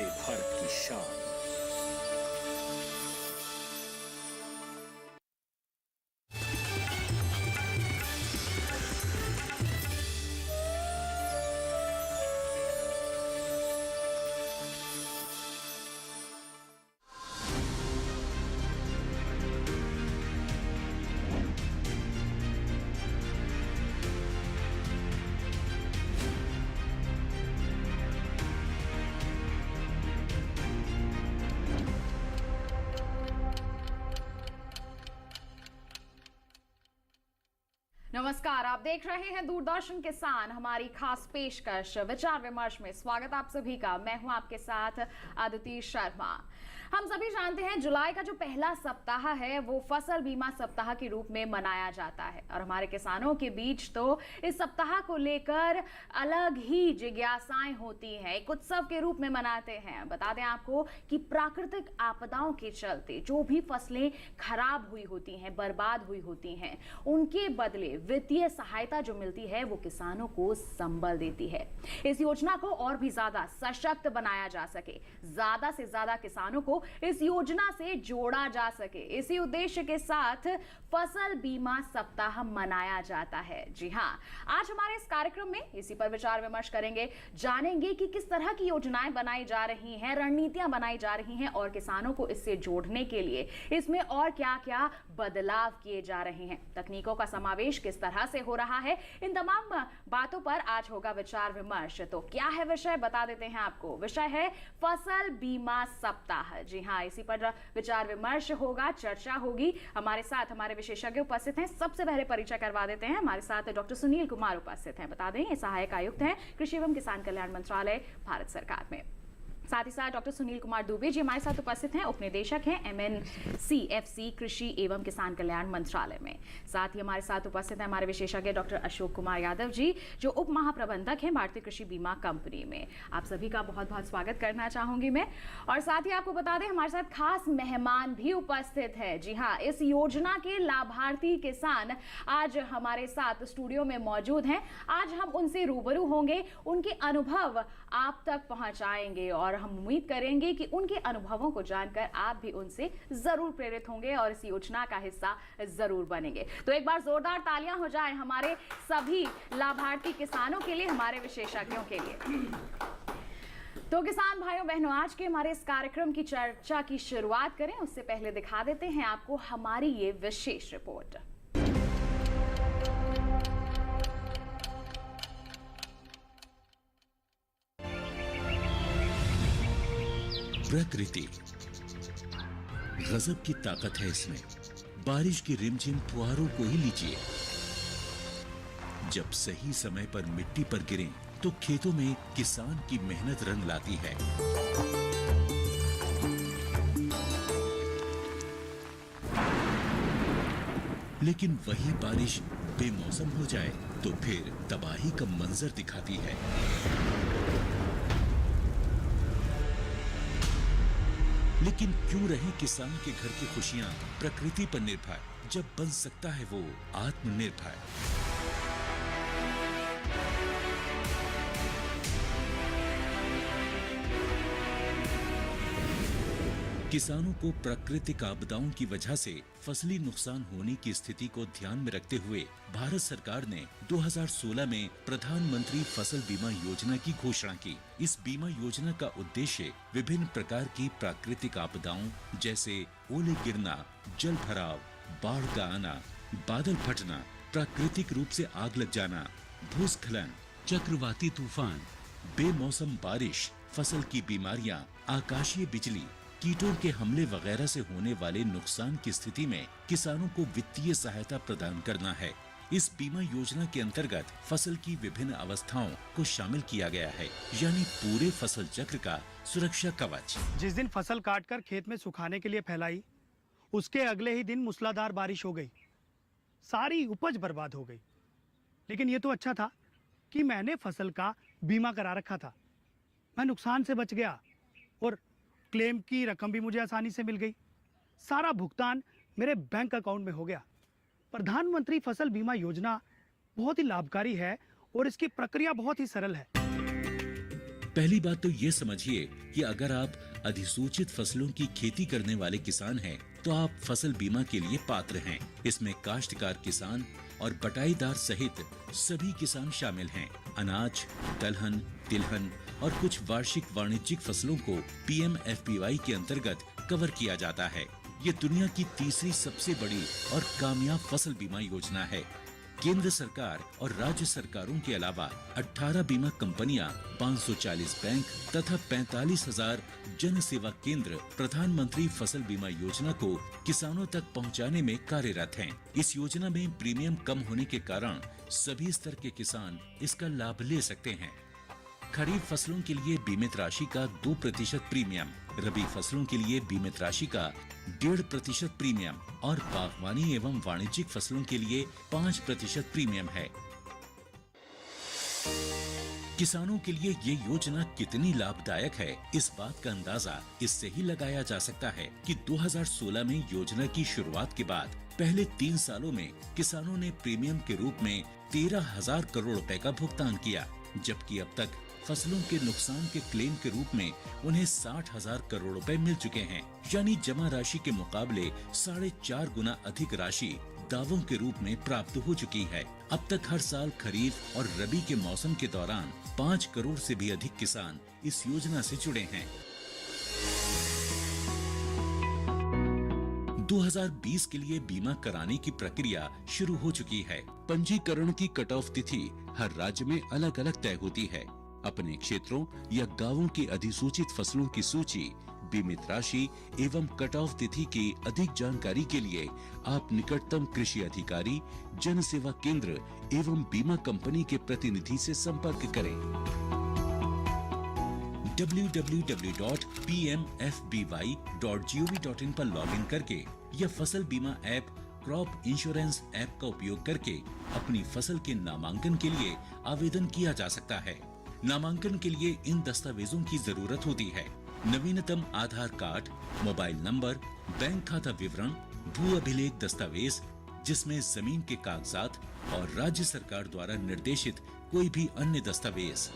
वंदे भारत की शान। नमस्कार, आप देख रहे हैं दूरदर्शन किसान, हमारी खास पेशकश विचार विमर्श में स्वागत आप सभी का। मैं हूं आपके साथ अदिति शर्मा। हम सभी जानते हैं जुलाई का जो पहला सप्ताह है वो फसल बीमा सप्ताह के रूप में मनाया जाता है और हमारे किसानों के बीच तो इस सप्ताह को लेकर अलग ही जिज्ञासाएं होती हैं, एक उत्सव के रूप में मनाते हैं। बता दें आपको कि प्राकृतिक आपदाओं के चलते जो भी फसलें खराब हुई होती हैं, बर्बाद हुई होती हैं, उनके बदले वित्तीय सहायता जो मिलती है वो किसानों को संबल देती है। इस योजना को और भी ज्यादा सशक्त बनाया जा सके, ज्यादा से ज्यादा किसानों को इस योजना से जोड़ा जा सके, इसी उद्देश्य के साथ फसल बीमा सप्ताह मनाया जाता है। जी हाँ, आज हमारे इस कार्यक्रम में इसी पर विचार विमर्श करेंगे, जानेंगे कि किस तरह की योजनाएं बनाई जा रही हैं, रणनीतियां बनाई जा रही हैं और किसानों को इससे जोड़ने के लिए इसमें और क्या क्या बदलाव किए जा रहे हैं, तकनीकों का समावेश किस तरह से हो रहा है, इन तमाम बातों पर आज होगा विचार विमर्श। तो क्या है विषय, बता देते हैं आपको। विषय है फसल बीमा सप्ताह। जी हाँ, इसी पर विचार विमर्श होगा, चर्चा होगी। हमारे साथ हमारे विशेषज्ञ उपस्थित हैं। सबसे पहले परिचय करवा देते हैं, हमारे साथ डॉक्टर सुनील कुमार उपस्थित हैं। बता दें ये सहायक आयुक्त हैं कृषि एवं किसान कल्याण मंत्रालय भारत सरकार में। साथ ही साथ डॉक्टर सुनील कुमार दुबे जी हमारे साथ उपस्थित हैं, उपनिदेशक हैं MNCFC कृषि एवं किसान कल्याण मंत्रालय में। साथ ही हमारे साथ उपस्थित हैं हमारे विशेषज्ञ डॉक्टर अशोक कुमार यादव जी जो उप महाप्रबंधक हैं भारतीय कृषि बीमा कंपनी में। आप सभी का बहुत बहुत स्वागत करना चाहूंगी मैं। और साथ ही आपको बता दें हमारे साथ खास मेहमान भी उपस्थित है। जी हाँ, इस योजना के लाभार्थी किसान आज हमारे साथ स्टूडियो में मौजूद हैं। आज हम उनसे रूबरू होंगे, उनके अनुभव आप तक पहुंचाएंगे और हम उम्मीद करेंगे कि उनके अनुभवों को जानकर आप भी उनसे जरूर प्रेरित होंगे और इस योजना का हिस्सा जरूर बनेंगे। तो एक बार जोरदार तालियां हो जाए हमारे सभी लाभार्थी किसानों के लिए, हमारे विशेषज्ञों के लिए। तो किसान भाइयों बहनों, आज के हमारे इस कार्यक्रम की चर्चा की शुरुआत करें उससे पहले दिखा देते हैं आपको हमारी ये विशेष रिपोर्ट। प्रकृति गजब की ताकत है इसमें। बारिश की रिमझिम फुहारों को ही लीजिए, जब सही समय पर मिट्टी पर गिरें तो खेतों में किसान की मेहनत रंग लाती है। लेकिन वही बारिश बेमौसम हो जाए तो फिर तबाही का मंजर दिखाती है। लेकिन क्यों रहे किसान के घर की खुशियां प्रकृति पर निर्भर, जब बन सकता है वो आत्मनिर्भर। किसानों को प्राकृतिक आपदाओं की वजह से फसली नुकसान होने की स्थिति को ध्यान में रखते हुए भारत सरकार ने 2016 में प्रधानमंत्री फसल बीमा योजना की घोषणा की। इस बीमा योजना का उद्देश्य विभिन्न प्रकार की प्राकृतिक आपदाओं जैसे ओले गिरना, जल भराव, बाढ़ का आना, बादल फटना, प्राकृतिक रूप से आग लग जाना, भूस्खलन, चक्रवाती तूफान, बेमौसम बारिश, फसल की बीमारियां, आकाशीय बिजली, कीटों के हमले वगैरह से होने वाले नुकसान की स्थिति में किसानों को वित्तीय सहायता प्रदान करना है। इस बीमा योजना के अंतर्गत फसल की विभिन्न अवस्थाओं को शामिल किया गया है, यानी पूरे फसल चक्र का सुरक्षा कवच। जिस दिन फसल काटकर खेत में सुखाने के लिए फैलाई, उसके अगले ही दिन मूसलाधार बारिश हो गई, सारी उपज बर्बाद हो गई। लेकिन ये तो अच्छा था कि मैंने फसल का बीमा करा रखा था, मैं नुकसान से बच गया और क्लेम की रकम भी मुझे आसानी से मिल गई। सारा भुगतान मेरे बैंक अकाउंट में हो गया। प्रधानमंत्री फसल बीमा योजना बहुत ही लाभकारी है और इसकी प्रक्रिया बहुत ही सरल है। पहली बात तो ये समझिए कि अगर आप अधिसूचित फसलों की खेती करने वाले किसान हैं, तो आप फसल बीमा के लिए पात्र हैं। इसमें काश्तकार किसान और बटाईदार सहित सभी किसान शामिल हैं। अनाज, दलहन, तिलहन और कुछ वार्षिक वाणिज्यिक फसलों को PMFBY के अंतर्गत कवर किया जाता है। ये दुनिया की तीसरी सबसे बड़ी और कामयाब फसल बीमा योजना है। केंद्र सरकार और राज्य सरकारों के अलावा 18 बीमा कंपनियां, 540 बैंक तथा 45,000 जन सेवा केंद्र प्रधानमंत्री फसल बीमा योजना को किसानों तक पहुंचाने में कार्यरत हैं। इस योजना में प्रीमियम कम होने के कारण सभी स्तर के किसान इसका लाभ ले सकते हैं। खरीफ फसलों के लिए बीमित राशि का 2% प्रीमियम, रबी फसलों के लिए बीमित राशि का 1.5% प्रीमियम और बागवानी एवं वाणिज्यिक फसलों के लिए 5% प्रीमियम है। किसानों के लिए ये योजना कितनी लाभदायक है, इस बात का अंदाजा इससे ही लगाया जा सकता है कि 2016 में योजना की शुरुआत के बाद पहले 3 सालों में किसानों ने प्रीमियम के रूप में 13,000 करोड़ रुपए का भुगतान किया, जबकि अब तक फसलों के नुकसान के क्लेम के रूप में उन्हें 60,000 करोड़ रुपए मिल चुके हैं। यानी जमा राशि के मुकाबले 4.5 गुना अधिक राशि दावों के रूप में प्राप्त हो चुकी है। अब तक हर साल खरीफ और रबी के मौसम के दौरान 5 करोड़ से भी अधिक किसान इस योजना से जुड़े हैं। 2020 के लिए बीमा कराने की प्रक्रिया शुरू हो चुकी है। पंजीकरण की कट ऑफ तिथि हर राज्य में अलग अलग तय होती है। अपने क्षेत्रों या गांवों की अधिसूचित फसलों की सूची, बीमित राशि एवं कट ऑफ तिथि की अधिक जानकारी के लिए आप निकटतम कृषि अधिकारी, जन सेवा केंद्र एवं बीमा कंपनी के प्रतिनिधि से संपर्क करें। www.pmfby.gov.in पर लॉगिन करके या फसल बीमा ऐप क्रॉप इंश्योरेंस ऐप का उपयोग करके अपनी फसल के नामांकन के लिए आवेदन किया जा सकता है। नामांकन के लिए इन दस्तावेजों की जरूरत होती है: नवीनतम आधार कार्ड, मोबाइल नंबर, बैंक खाता विवरण, भू अभिलेख दस्तावेज जिसमें जमीन के कागजात और राज्य सरकार द्वारा निर्देशित कोई भी अन्य दस्तावेज।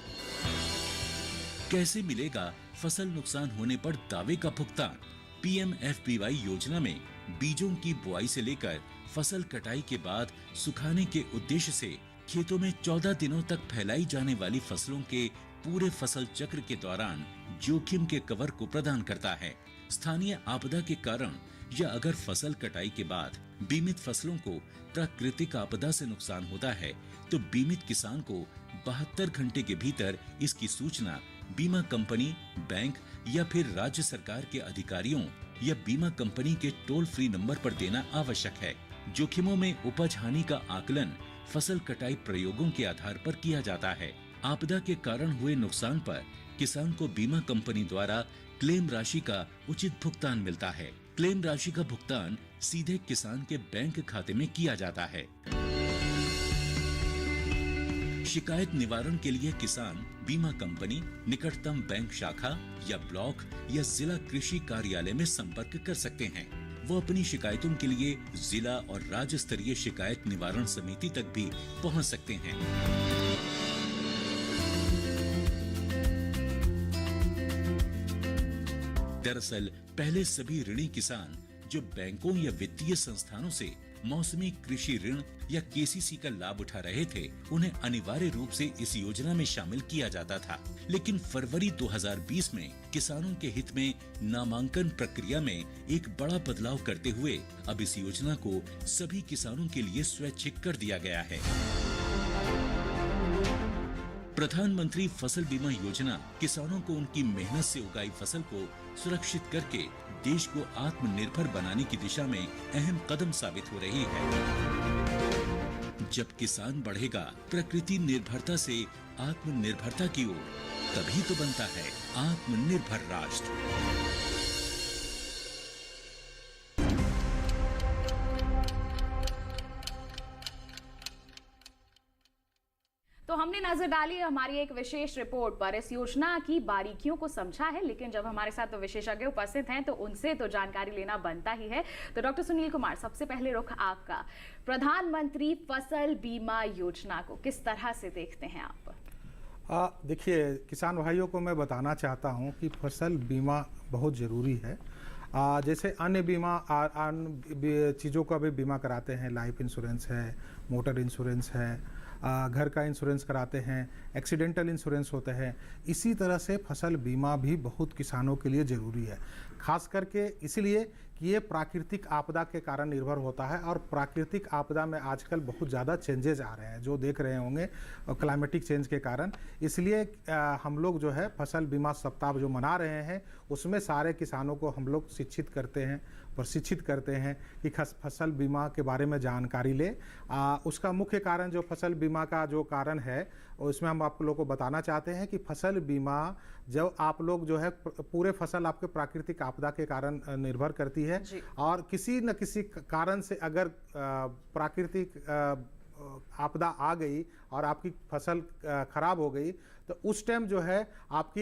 कैसे मिलेगा फसल नुकसान होने पर दावे का भुगतान? PMFBY योजना में बीजों की बुआई से लेकर फसल कटाई के बाद सुखाने के उद्देश्य से खेतों में 14 दिनों तक फैलाई जाने वाली फसलों के पूरे फसल चक्र के दौरान जोखिम के कवर को प्रदान करता है। स्थानीय आपदा के कारण या अगर फसल कटाई के बाद बीमित फसलों को प्राकृतिक आपदा से नुकसान होता है, तो बीमित किसान को 72 घंटे के भीतर इसकी सूचना बीमा कंपनी, बैंक या फिर राज्य सरकार के अधिकारियों या बीमा कंपनी के टोल फ्री नंबर पर देना आवश्यक है। जोखिमों में उपज हानि का आकलन फसल कटाई प्रयोगों के आधार पर किया जाता है। आपदा के कारण हुए नुकसान पर किसान को बीमा कंपनी द्वारा क्लेम राशि का उचित भुगतान मिलता है। क्लेम राशि का भुगतान सीधे किसान के बैंक खाते में किया जाता है। शिकायत निवारण के लिए किसान बीमा कंपनी, निकटतम बैंक शाखा या ब्लॉक या जिला कृषि कार्यालय में संपर्क कर सकते हैं। वो अपनी शिकायतों के लिए जिला और राज्य स्तरीय शिकायत निवारण समिति तक भी पहुंच सकते हैं। दरअसल पहले सभी ऋणी किसान जो बैंकों या वित्तीय संस्थानों से मौसमी कृषि ऋण या KCC का लाभ उठा रहे थे, उन्हें अनिवार्य रूप से इस योजना में शामिल किया जाता था। लेकिन फरवरी 2020 में किसानों के हित में नामांकन प्रक्रिया में एक बड़ा बदलाव करते हुए अब इस योजना को सभी किसानों के लिए स्वैच्छिक कर दिया गया है। प्रधानमंत्री फसल बीमा योजना किसानों को उनकी मेहनत से उगाई फसल को सुरक्षित करके देश को आत्मनिर्भर बनाने की दिशा में अहम कदम साबित हो रही है। जब किसान बढ़ेगा प्रकृति निर्भरता से आत्मनिर्भरता की ओर, तभी तो बनता है आत्मनिर्भर राष्ट्र। तो हमने नजर डाली हमारी एक विशेष रिपोर्ट पर, इस योजना की बारीकियों को समझा है, लेकिन जब हमारे साथ तो विशेषज्ञ उपस्थित हैं तो उनसे तो जानकारी लेना बनता ही है। तो डॉक्टर सुनील कुमार, सबसे पहले रुख आपका, प्रधानमंत्री फसल बीमा योजना को किस तरह से देखते हैं आप? देखिए, किसान भाइयों को मैं बताना चाहता हूं कि फसल बीमा बहुत ज़रूरी है। जैसे अन्य बीमा अन्य चीज़ों का भी बीमा कराते हैं, लाइफ इंश्योरेंस है, मोटर इंश्योरेंस है, घर का इंश्योरेंस कराते हैं, एक्सीडेंटल इंश्योरेंस होते हैं। इसी तरह से फसल बीमा भी बहुत किसानों के लिए ज़रूरी है, खास करके इसलिए कि ये प्राकृतिक आपदा के कारण निर्भर होता है और प्राकृतिक आपदा में आजकल बहुत ज़्यादा चेंजेज आ रहे हैं, जो देख रहे होंगे क्लाइमेटिक चेंज के कारण। इसलिए हम लोग जो है फसल बीमा सप्ताह जो मना रहे हैं उसमें सारे किसानों को हम लोग शिक्षित करते हैं, प्रशिक्षित करते हैं कि फसल बीमा के बारे में जानकारी ले। उसका मुख्य कारण जो फसल बीमा का जो कारण है उसमें हम आप लोगों को बताना चाहते हैं कि फसल बीमा जब आप लोग जो है पूरे फसल आपके प्राकृतिक आपदा के कारण निर्भर करती है और किसी न किसी कारण से अगर प्राकृतिक आपदा आ गई और आपकी फसल खराब हो गई तो उस टाइम जो है आपकी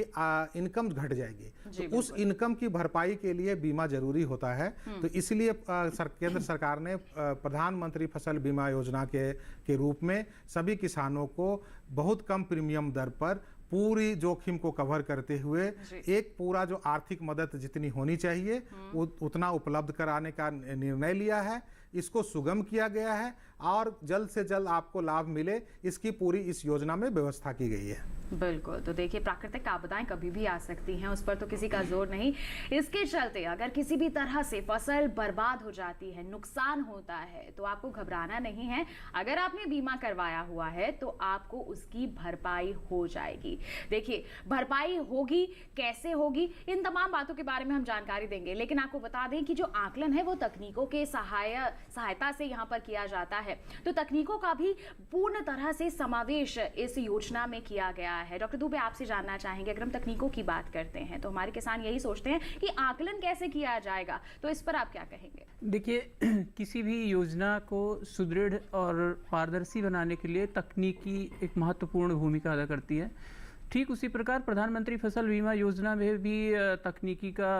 इनकम घट जाएगी, तो उस इनकम की भरपाई के लिए बीमा जरूरी होता है। तो इसलिए केंद्र सरकार ने प्रधानमंत्री फसल बीमा योजना के रूप में सभी किसानों को बहुत कम प्रीमियम दर पर पूरी जोखिम को कवर करते हुए एक पूरा जो आर्थिक मदद जितनी होनी चाहिए उतना उपलब्ध कराने का निर्णय लिया है। इसको सुगम किया गया है और जल्द से जल्द आपको लाभ मिले इसकी पूरी इस योजना में व्यवस्था की गई है। बिल्कुल, तो देखिए प्राकृतिक आपदाएं कभी भी आ सकती हैं, उस पर तो किसी का जोर नहीं। इसके चलते अगर किसी भी तरह से फसल बर्बाद हो जाती है, नुकसान होता है, तो आपको घबराना नहीं है। अगर आपने बीमा करवाया हुआ है तो आपको उसकी भरपाई हो जाएगी। देखिए भरपाई होगी, कैसे होगी, इन तमाम बातों के बारे में हम जानकारी देंगे। लेकिन आपको बता दें कि जो आकलन है वो तकनीकों के सहायता से यहाँ पर किया जाता है, तो तकनीकों का भी पूर्ण तरह से समावेश इस योजना में किया गया है। डॉक्टर दुबे, आपसे जानना चाहेंगे, अगर हम तकनीकों की बात करते हैं तो हमारे किसान यही सोचते हैं कि आकलन कैसे किया जाएगा, तो इस पर आप क्या कहेंगे? देखिए, किसी भी योजना को सुदृढ़ और पारदर्शी बनाने के लिए तकनीकी एक महत्वपूर्ण भूमिका अदा करती है। ठीक उसी प्रकार प्रधानमंत्री फसल बीमा योजना में भी तकनीकी का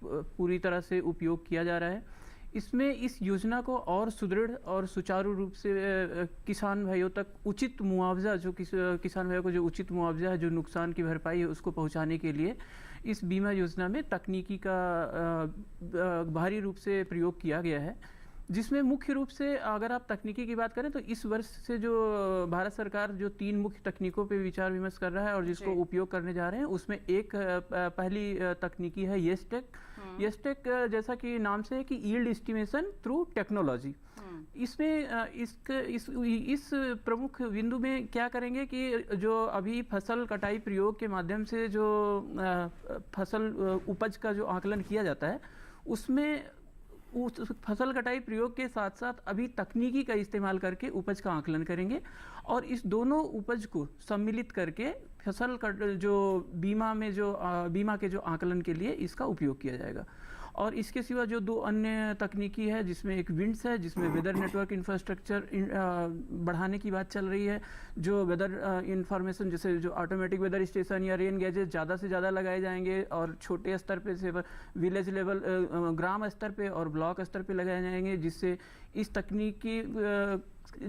पूरी तरह से उपयोग किया जा रहा है। इसमें इस योजना को और सुदृढ़ और सुचारू रूप से किसान भाइयों तक उचित मुआवजा, जो किसान भाइयों को जो उचित मुआवजा है, जो नुकसान की भरपाई है, उसको पहुंचाने के लिए इस बीमा योजना में तकनीकी का भारी रूप से प्रयोग किया गया है। जिसमें मुख्य रूप से अगर आप तकनीकी की बात करें तो इस वर्ष से जो भारत सरकार जो 3 मुख्य तकनीकों पे विचार विमर्श कर रहा है और जिसको उपयोग करने जा रहे हैं, उसमें एक पहली तकनीकी है येस्टेक। येस्टेक जैसा कि नाम से है कि यील्ड एस्टिमेशन थ्रू टेक्नोलॉजी। इसमें इस प्रमुख बिंदु में क्या करेंगे कि जो अभी फसल कटाई प्रयोग के माध्यम से जो फसल उपज का जो आकलन किया जाता है, उसमें उस फसल कटाई प्रयोग के साथ साथ अभी तकनीकी का इस्तेमाल करके उपज का आकलन करेंगे और इस दोनों उपज को सम्मिलित करके फसल का जो बीमा के जो आकलन के लिए इसका उपयोग किया जाएगा। और इसके सिवा जो 2 अन्य तकनीकी है, जिसमें एक विंड्स है, जिसमें वेदर नेटवर्क इंफ्रास्ट्रक्चर बढ़ाने की बात चल रही है। जो वेदर इंफॉर्मेशन, जैसे जो ऑटोमेटिक वेदर स्टेशन या रेन गैजेट ज़्यादा से ज़्यादा लगाए जाएंगे और छोटे स्तर पे से विलेज लेवल, ग्राम स्तर पे और ब्लॉक स्तर पे लगाए जाएंगे, जिससे इस तकनीकी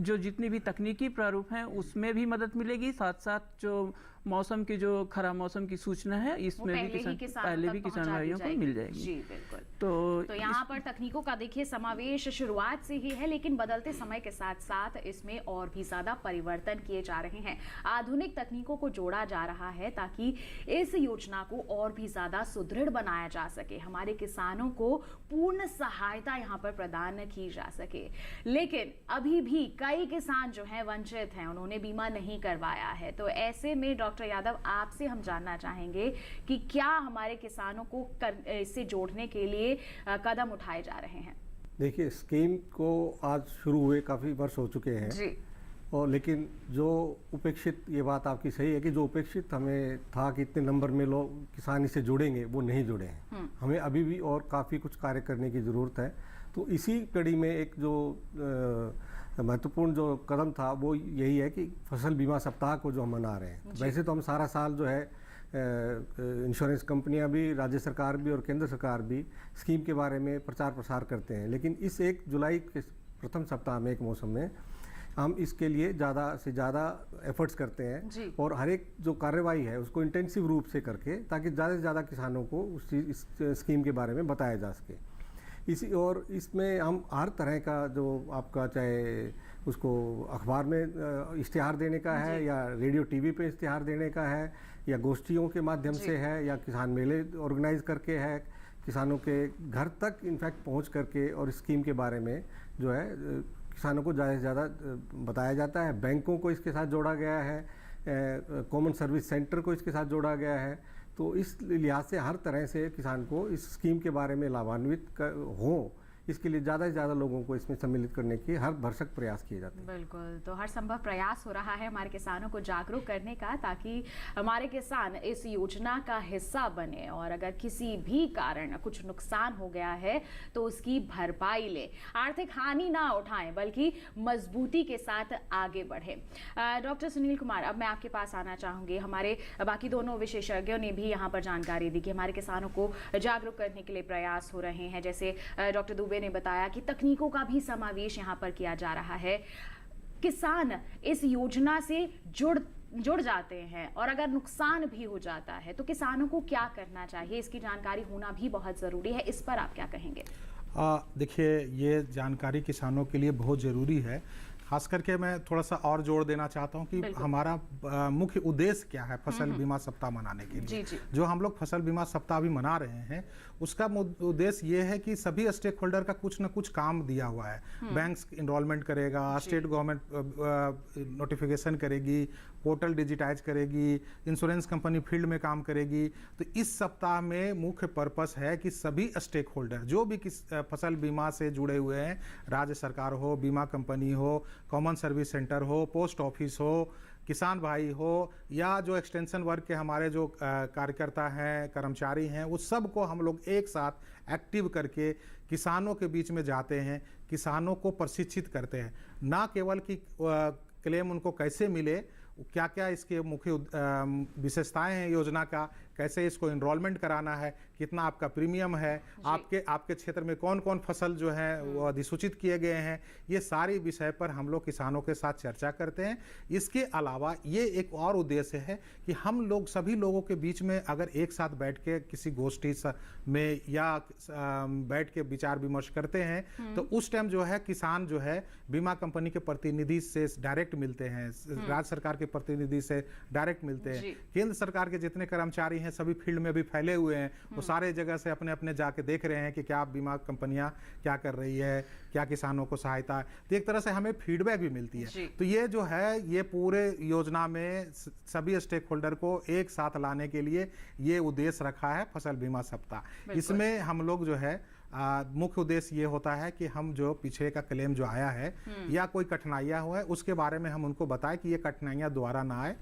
जो जितनी भी तकनीकी प्रारूप हैं उसमें भी मदद मिलेगी। साथ साथ जो मौसम की जो खराब मौसम की सूचना है, इसमें भी किसान भाइयों को मिल जाएगी। जी बिल्कुल। तो यहाँ पर तकनीकों का देखिए समावेश शुरुआत से ही है, लेकिन बदलते समय के साथ साथ इसमें और भी ज्यादा परिवर्तन किए जा रहे हैं। आधुनिक तकनीकों को जोड़ा जा रहा है ताकि इस योजना को और भी ज्यादा सुदृढ़ बनाया जा सके, हमारे किसानों को पूर्ण सहायता यहाँ पर प्रदान की जा सके। लेकिन अभी भी कई किसान जो हैं वंचित हैं, उन्होंने बीमा नहीं करवाया है। तो ऐसे में डॉक्टर यादव, आपसे हम जानना चाहेंगे कि क्या हमारे किसानों को इससे जोड़ने के लिए कदम उठाए जा रहे हैं? देखिए, स्कीम को आज शुरू हुए काफ़ी वर्ष हो चुके हैं जी। और लेकिन जो उपेक्षित, ये बात आपकी सही है कि जो उपेक्षित हमें था कि इतने नंबर में लोग किसान इससे जुड़ेंगे, वो नहीं जुड़े हैं। हमें अभी भी और काफ़ी कुछ कार्य करने की ज़रूरत है। तो इसी कड़ी में एक जो महत्वपूर्ण जो कदम था वो यही है कि फसल बीमा सप्ताह को जो हम मना रहे हैं। वैसे तो हम सारा साल जो है इंश्योरेंस कंपनियां भी, राज्य सरकार भी और केंद्र सरकार भी स्कीम के बारे में प्रचार प्रसार करते हैं, लेकिन इस 1 जुलाई के प्रथम सप्ताह में, एक मौसम में हम इसके लिए ज़्यादा से ज़्यादा एफर्ट्स करते हैं और हर एक जो कार्रवाई है उसको इंटेंसिव रूप से करके, ताकि ज़्यादा से ज़्यादा किसानों को इस स्कीम के बारे में बताया जा सके। इसी और इसमें हम हर तरह का जो आपका, चाहे उसको अखबार में इश्तिहार देने का है या रेडियो टीवी पे इश्तिहार देने का है या गोष्ठियों के माध्यम से है या किसान मेले ऑर्गेनाइज करके है, किसानों के घर तक इनफैक्ट पहुंच करके और स्कीम के बारे में जो है किसानों को ज़्यादा से ज़्यादा बताया जाता है। बैंकों को इसके साथ जोड़ा गया है, कॉमन सर्विस सेंटर को इसके साथ जोड़ा गया है। तो इस लिहाज से हर तरह से किसान को इस स्कीम के बारे में लाभान्वित हो, इसके लिए ज़्यादा से ज़्यादा लोगों को इसमें सम्मिलित करने के हर भरसक प्रयास किए जाते हैं। बिल्कुल, तो हर संभव प्रयास हो रहा है हमारे किसानों को जागरूक करने का, ताकि हमारे किसान इस योजना का हिस्सा बने और अगर किसी भी कारण कुछ नुकसान हो गया है तो उसकी भरपाई ले, आर्थिक हानि ना उठाएं बल्कि मजबूती के साथ आगे बढ़े। डॉक्टर सुनील कुमार, अब मैं आपके पास आना चाहूँगी। हमारे बाकी दोनों विशेषज्ञों ने भी यहाँ पर जानकारी दी कि हमारे किसानों को जागरूक करने के लिए प्रयास हो रहे हैं। जैसे डॉक्टर दुबे ने बताया कि तकनीकों का भी समावेश यहाँ पर किया जा रहा है। किसान इस योजना से जुड़ जाते हैं और अगर नुकसान भी हो जाता है तो किसानों को क्या करना चाहिए, इसकी जानकारी होना भी बहुत ज़रूरी है। इस पर आप क्या कहेंगे? देखिए, ये जानकारी किसानों के लिए बहुत ज़रूरी है। खास करके मैं थोड़ा सा और जोड़ देना चाहता हूँ कि हमारा मुख्य उद्देश्य क्या है फसल बीमा सप्ताह मनाने के लिए। जो हम लोग फसल बीमा सप्ताह अभी मना रहे हैं उसका उद्देश्य ये है कि सभी स्टेक होल्डर का कुछ ना कुछ काम दिया हुआ है। बैंक्स इनरोलमेंट करेगा, स्टेट गवर्नमेंट नोटिफिकेशन करेगी, पोर्टल डिजिटाइज करेगी, इंश्योरेंस कंपनी फील्ड में काम करेगी। तो इस सप्ताह में मुख्य पर्पस है कि सभी स्टेक होल्डर जो भी फसल बीमा से जुड़े हुए हैं, राज्य सरकार हो, बीमा कंपनी हो, कॉमन सर्विस सेंटर हो, पोस्ट ऑफिस हो, किसान भाई हो या जो एक्सटेंशन वर्क के हमारे जो कार्यकर्ता हैं, कर्मचारी हैं, उस सब को हम लोग एक साथ एक्टिव करके किसानों के बीच में जाते हैं, किसानों को प्रशिक्षित करते हैं। ना केवल कि क्लेम उनको कैसे मिले, क्या क्या इसके मुख्य विशेषताएं हैं योजना का, कैसे इसको इनरोलमेंट कराना है, कितना आपका प्रीमियम है, आपके क्षेत्र में कौन कौन फसल जो है वो अधिसूचित किए गए हैं, ये सारी विषय पर हम लोग किसानों के साथ चर्चा करते हैं। इसके अलावा ये एक और उद्देश्य है कि हम लोग सभी लोगों के बीच में अगर एक साथ बैठ के किसी गोष्ठी में या बैठ के विचार विमर्श करते हैं तो उस टाइम जो है किसान जो है बीमा कंपनी के प्रतिनिधि से डायरेक्ट मिलते हैं, राज्य सरकार के प्रतिनिधि से डायरेक्ट मिलते हैं, केंद्र सरकार के जितने कर्मचारी हैं सभी फील्ड में भी फैले हुए हैं, वो सारे जगह से अपने अपने जाके देख रहे हैं कि क्या बीमा कंपनियां क्या कर रही है, क्या किसानों को सहायता है। तो एक तरह से हमें फीडबैक भी मिलती है। तो ये जो है ये पूरे योजना में सभी स्टेक होल्डर को एक साथ लाने के लिए ये उद्देश्य रखा है फसल बीमा सप्ताह। इसमें हम लोग जो है मुख्य उद्देश्य ये होता है कि हम जो पीछे का क्लेम जो आया है या कोई कठिनाइयां हुआ है उसके बारे में हम उनको बताएं कि ये कठिनाइयां दोबारा ना आए।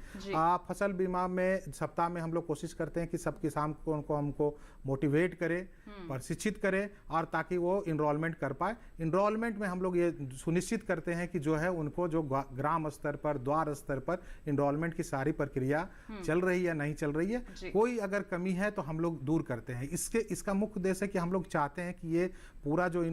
फसल बीमा में सप्ताह में हम लोग कोशिश करते हैं कि सब किसान को हमको मोटिवेट करें, प्रशिक्षित करें और ताकि वो इनरोलमेंट कर पाए। इनरोलमेंट में हम लोग ये सुनिश्चित करते हैं कि जो है उनको जो ग्राम स्तर पर, द्वार स्तर पर इनरोलमेंट की सारी प्रक्रिया चल रही है नहीं चल रही है, कोई अगर कमी है तो हम लोग दूर करते हैं। इसका मुख्य उद्देश्य है कि हम लोग चाहते हैं कि ये पूरा जो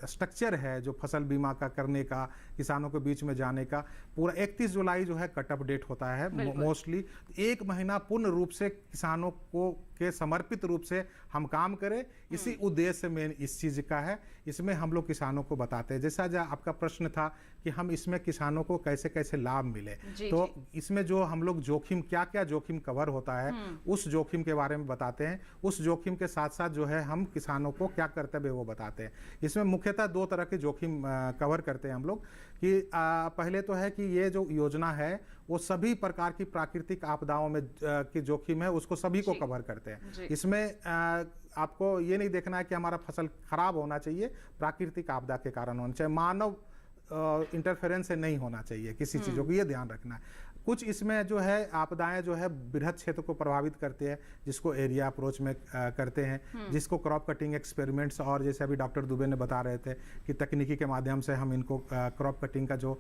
स्ट्रक्चर है जो फसल बीमा का करने का, किसानों के बीच में जाने का, पूरा 31 जुलाई जो है कट ऑफ डेट होता है मोस्टली। एक महीना पूर्ण रूप से किसानों को के समर्पित रूप से हम काम करें, इसी उद्देश्य में इस चीज़ का है। इसमें हम लोग किसानों को बताते हैं, जैसा आपका प्रश्न था कि हम इसमें किसानों को कैसे कैसे लाभ मिले, तो इसमें जो हम लोग जोखिम, क्या क्या जोखिम कवर होता है उस जोखिम के बारे में बताते हैं। उस जोखिम के साथ साथ जो है हम किसानों को क्या कर्तव्य वो बताते हैं। इसमें मुख्यतः दो तरह के जोखिम कवर करते हैं हम लोग कि पहले तो है कि ये जो योजना है वो सभी प्रकार की प्राकृतिक आपदाओं में की जोखिम है उसको सभी को कवर करते हैं। इसमें आपको ये नहीं देखना है कि हमारा फसल खराब होना चाहिए, प्राकृतिक आपदा के कारण होना चाहिए, मानव इंटरफेरेंस से नहीं होना चाहिए किसी चीज़ों को, ये ध्यान रखना है। कुछ इसमें जो है आपदाएं जो है बृहद क्षेत्र को प्रभावित करती है, जिसको एरिया अप्रोच में करते हैं, जिसको क्रॉप कटिंग एक्सपेरिमेंट्स और जैसे अभी डॉक्टर दुबे ने बता रहे थे कि तकनीकी के माध्यम से हम इनको क्रॉप कटिंग का जो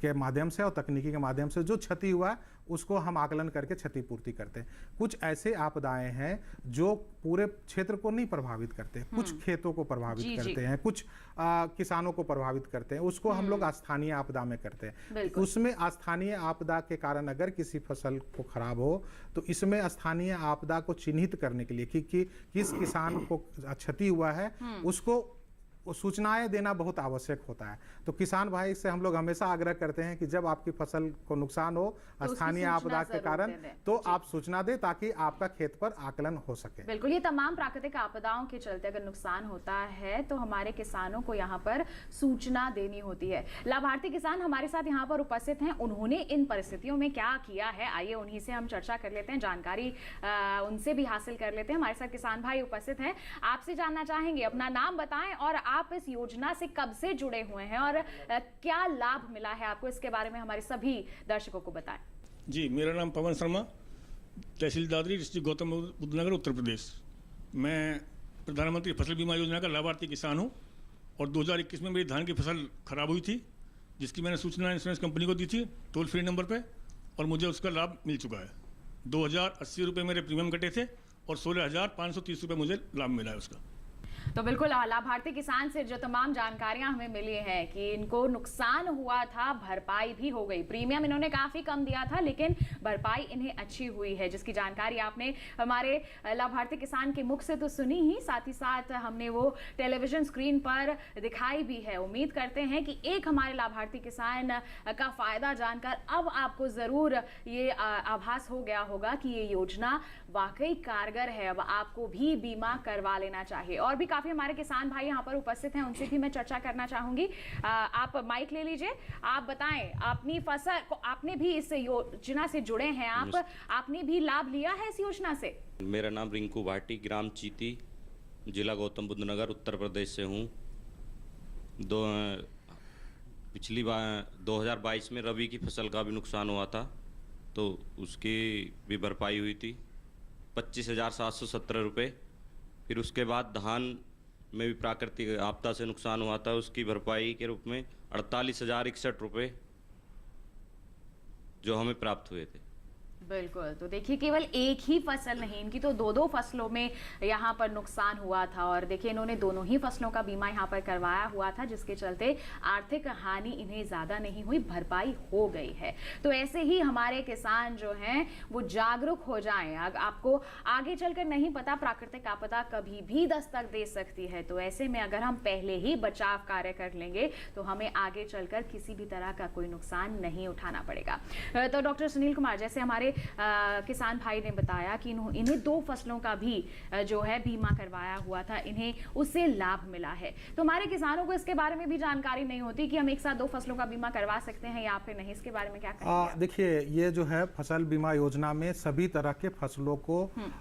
के माध्यम से और तकनीकी के माध्यम से जो क्षति हुआ है उसको हम आकलन करके क्षतिपूर्ति करते हैं। कुछ ऐसे आपदाएं हैं जो पूरे क्षेत्र को नहीं प्रभावित करते, कुछ खेतों को प्रभावित करते हैं, कुछ किसानों को प्रभावित करते हैं, उसको हम लोग स्थानीय आपदा में करते हैं। उसमें स्थानीय आपदा के कारण अगर किसी फसल को खराब हो तो इसमें स्थानीय आपदा को चिन्हित करने के लिए कि किस किसान को क्षति हुआ है उसको सूचनाएं देना बहुत आवश्यक होता है। तो किसान भाई से हम लोग हमेशा आग्रह करते हैं कि जब आपकी फसल को नुकसान हो तो स्थानीय आपदा के कारण तो आप सूचना दें ताकि आपका खेत पर आकलन हो सके। बिल्कुल, ये तमाम प्राकृतिक आपदाओं के चलते अगर नुकसान होता है तो हमारे किसानों को यहाँ पर सूचना देनी होती है। लाभार्थी किसान हमारे साथ यहाँ पर उपस्थित हैं, उन्होंने इन परिस्थितियों में क्या किया है, आइए उन्हीं से हम चर्चा कर लेते हैं, जानकारी उनसे भी हासिल कर लेते हैं। हमारे साथ किसान भाई उपस्थित हैं, आपसे जानना चाहेंगे, अपना नाम बताएं और आप इस योजना से कब से जुड़े हुए हैं और क्या लाभ मिला है आपको, इसके बारे में हमारे सभी दर्शकों को बताएं। जी, मेरा नाम पवन शर्मा, तहसील दादरी, डिस्ट्रिक्ट गौतम बुद्ध नगर, उत्तर प्रदेश। मैं प्रधानमंत्री फसल बीमा योजना का लाभार्थी किसान हूं और 2021 में मेरी धान की फसल खराब हुई थी, जिसकी मैंने सूचना इंश्योरेंस कंपनी को दी थी टोल फ्री नंबर पे, और मुझे उसका लाभ मिल चुका है। 2080 रुपये मेरे प्रीमियम कटे थे और 16,530 रुपये मुझे लाभ मिला है उसका। तो बिल्कुल लाभार्थी किसान से जो तमाम जानकारियां हमें मिली हैं कि इनको नुकसान हुआ था, भरपाई भी हो गई, प्रीमियम इन्होंने काफी कम दिया था लेकिन भरपाई इन्हें अच्छी हुई है, जिसकी जानकारी आपने हमारे लाभार्थी किसान के मुख से तो सुनी ही, साथ ही साथ हमने वो टेलीविजन स्क्रीन पर दिखाई भी है। उम्मीद करते हैं कि एक हमारे लाभार्थी किसान का फायदा जानकर अब आपको जरूर ये आभास हो गया होगा कि ये योजना वाकई कारगर है, अब आपको भी बीमा करवा लेना चाहिए। और भी काफी हमारे किसान भाई यहाँ पर उपस्थित हैं, उनसे भी मैं चर्चा करना चाहूंगी। आप माइक ले लीजिए, आप बताएं अपनी फसल को, आपने भी इस योजना से जुड़े हैं, आपने भी लाभ लिया है इस योजना से? मेरा नाम रिंकू भाटी, ग्राम चीती, जिला गौतम बुद्ध नगर, उत्तर प्रदेश से हूँ। पिछली बार 2022 में रबी की फसल का भी नुकसान हुआ था, तो उसकी भी भरपाई हुई थी 25,717 रुपये। फिर उसके बाद धान में भी प्राकृतिक आपदा से नुकसान हुआ था, उसकी भरपाई के रूप में 48,061 रुपये जो हमें प्राप्त हुए थे। बिल्कुल, तो देखिए केवल एक ही फसल नहीं, इनकी तो दो फसलों में यहाँ पर नुकसान हुआ था और देखिए इन्होंने दोनों ही फसलों का बीमा यहाँ पर करवाया हुआ था, जिसके चलते आर्थिक हानि इन्हें ज़्यादा नहीं हुई, भरपाई हो गई है। तो ऐसे ही हमारे किसान जो हैं वो जागरूक हो जाएं। आपको आगे चलकर नहीं पता प्राकृतिक आपदा कभी भी दस्तक दे सकती है, तो ऐसे में अगर हम पहले ही बचाव कार्य कर लेंगे तो हमें आगे चलकर किसी भी तरह का कोई नुकसान नहीं उठाना पड़ेगा। तो डॉक्टर सुनील कुमार, जैसे हमारे किसान भाई ने बताया कि इन्हें 2 फसलों का भी जो है बीमा करवाया हुआ था, इन्हें उससे लाभ मिला है। तो हमारे किसानों को इसके बारे में भी जानकारी नहीं होती कि हम एक साथ 2 फसलों का बीमा करवा सकते हैं या फिर नहीं, इसके बारे में क्या कहेंगे? देखिए, ये जो है फसल बीमा योजना में सभी तरह के फसलों को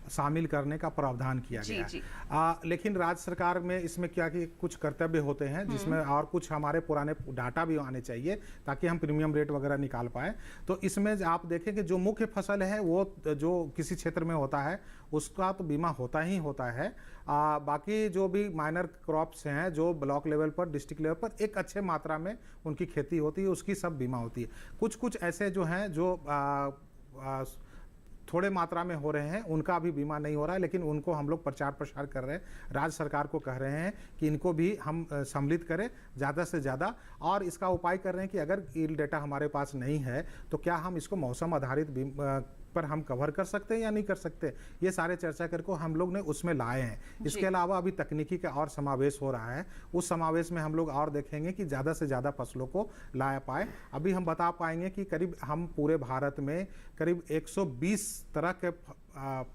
शामिल करने का प्रावधान किया गया है। लेकिन राज्य सरकार में इसमें क्या कि कुछ कर्तव्य होते हैं जिसमें और कुछ हमारे पुराने डाटा भी आने चाहिए ताकि हम प्रीमियम रेट वगैरह निकाल पाए। तो इसमें आप देखें कि जो मुख्य फसल है वो जो किसी क्षेत्र में होता है उसका तो बीमा होता ही होता है। बाकी जो भी माइनर क्रॉप्स हैं जो ब्लॉक लेवल पर, डिस्ट्रिक्ट लेवल पर एक अच्छे मात्रा में उनकी खेती होती है, उसकी सब बीमा होती है। कुछ ऐसे जो हैं जो थोड़े मात्रा में हो रहे हैं उनका भी बीमा नहीं हो रहा है, लेकिन उनको हम लोग प्रचार प्रसार कर रहे हैं, राज्य सरकार को कह रहे हैं कि इनको भी हम सम्मिलित करें ज़्यादा से ज़्यादा। और इसका उपाय कर रहे हैं कि अगर यील्ड डेटा हमारे पास नहीं है तो क्या हम इसको मौसम आधारित पर हम कवर कर सकते हैं या नहीं कर सकते, ये सारे चर्चा करके हम लोग ने उसमें लाए हैं। इसके अलावा अभी तकनीकी का और समावेश हो रहा है, उस समावेश में हम लोग और देखेंगे कि ज़्यादा से ज़्यादा फसलों को ला पाए। अभी हम बता पाएंगे कि करीब हम पूरे भारत में करीब 120 तरह के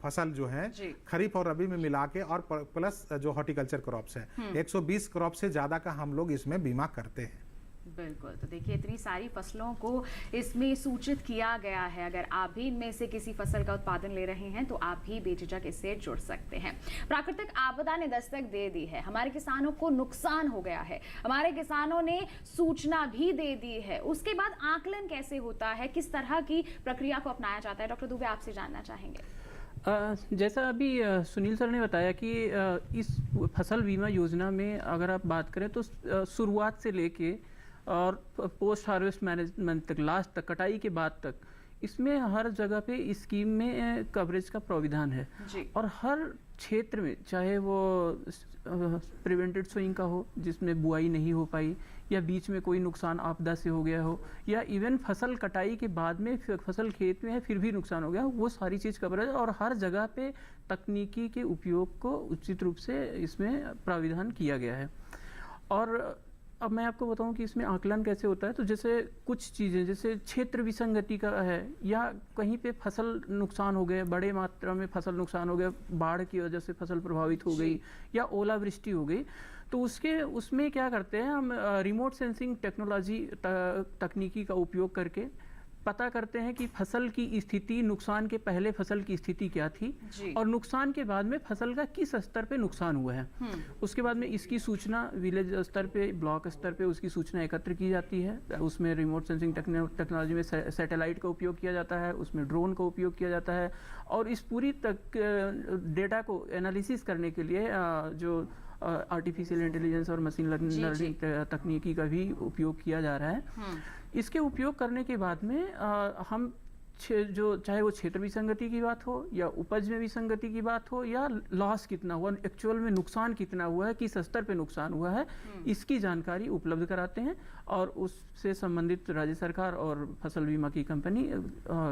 फसल जो हैं खरीफ और रबी में मिला के और प्लस जो हॉर्टिकल्चर क्रॉप्स हैं 120 क्रॉप से ज़्यादा का हम लोग इसमें बीमा करते हैं। बिल्कुल, तो देखिए इतनी सारी फसलों को इसमें सूचित किया गया है। अगर आप भी इनमें से किसी फसल का उत्पादन ले रहे हैं तो आप भी बेझिझक इससे जुड़ सकते हैं। प्राकृतिक आपदा ने दस्तक दे दी है, हमारे किसानों को नुकसान हो गया है, हमारे किसानों ने सूचना भी दे दी है, उसके बाद आकलन कैसे होता है, किस तरह की प्रक्रिया को अपनाया जाता है, डॉक्टर दुबे आपसे जानना चाहेंगे। जैसा अभी सुनील सर ने बताया कि इस फसल बीमा योजना में अगर आप बात करें तो शुरुआत से लेके और पोस्ट हार्वेस्ट मैनेजमेंट तक, लास्ट तक, कटाई के बाद तक इसमें हर जगह पे इस स्कीम में कवरेज का प्राविधान है जी। और हर क्षेत्र में, चाहे वो प्रिवेंटेड सोइंग का हो जिसमें बुआई नहीं हो पाई, या बीच में कोई नुकसान आपदा से हो गया हो, या इवन फसल कटाई के बाद में फसल खेत में है फिर भी नुकसान हो गया, वो सारी चीज़ कवरेज, और हर जगह पे तकनीकी के उपयोग को उचित रूप से इसमें प्राविधान किया गया है। और अब मैं आपको बताऊं कि इसमें आकलन कैसे होता है। तो जैसे कुछ चीज़ें, जैसे क्षेत्र विसंगति का है, या कहीं पे फसल नुकसान हो गए, बड़े मात्रा में फसल नुकसान हो गया, बाढ़ की वजह से फसल प्रभावित हो गई या ओलावृष्टि हो गई, तो उसमें क्या करते हैं हम, रिमोट सेंसिंग टेक्नोलॉजी तकनीकी का उपयोग करके पता करते हैं कि फसल की स्थिति, नुकसान के पहले फसल की स्थिति क्या थी और नुकसान के बाद में फसल का किस स्तर पे नुकसान हुआ है। उसके बाद में इसकी सूचना विलेज स्तर पे, ब्लॉक स्तर पे उसकी सूचना एकत्र की जाती है। उसमें रिमोट सेंसिंग टेक्नोलॉजी में सैटेलाइट का उपयोग किया जाता है, उसमें ड्रोन का उपयोग किया जाता है, और इस पूरी डेटा को एनालिसिस करने के लिए जो आर्टिफिशियल इंटेलिजेंस और मशीन लर्निंग तकनीकी का भी उपयोग किया जा रहा है। इसके उपयोग करने के बाद में हम जो चाहे वो क्षेत्र विसंगति की बात हो, या उपज में विसंगति की बात हो, या लॉस कितना हुआ, एक्चुअल में नुकसान कितना हुआ है, किस स्तर पे नुकसान हुआ है, इसकी जानकारी उपलब्ध कराते हैं, और उससे संबंधित राज्य सरकार और फसल बीमा की कंपनी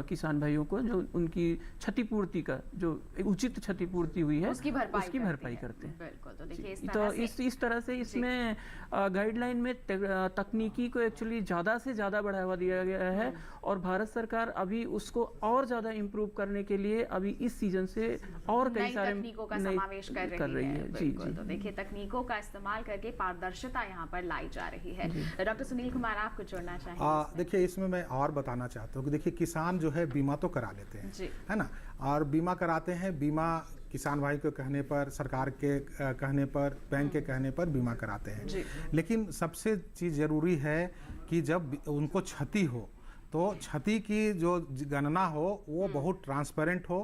किसान भाइयों को जो उनकी क्षतिपूर्ति का, जो उचित क्षतिपूर्ति हुई है, उसकी भरपाई करते हैं। बिल्कुल। तो देखिए इस तरह से इसमें गाइडलाइन में तकनीकी को एक्चुअली ज़्यादा से ज़्यादा बढ़ावा दिया गया है, और भारत सरकार अभी उसको और ज़्यादा इम्प्रूव करने के लिए अभी इस सीजन से और कई सारे तकनीकों का समावेश कर रही है। जी। तो देखिए तकनीकों का इस्तेमाल करके पारदर्शिता यहाँ पर लाई जा रही है। डॉक्टर सुनील कुमार, आप कुछ जोड़ना चाहेंगे? देखिए इसमें मैं और बताना चाहता हूँ कि देखिए किसान जो है बीमा तो करा लेते हैं, है ना, और बीमा कराते हैं, बीमा किसान भाई के कहने पर, सरकार के कहने पर, बैंक के कहने पर बीमा कराते हैं। लेकिन सबसे चीज़ ज़रूरी है कि जब उनको क्षति हो तो क्षति की जो गणना हो वो बहुत ट्रांसपेरेंट हो,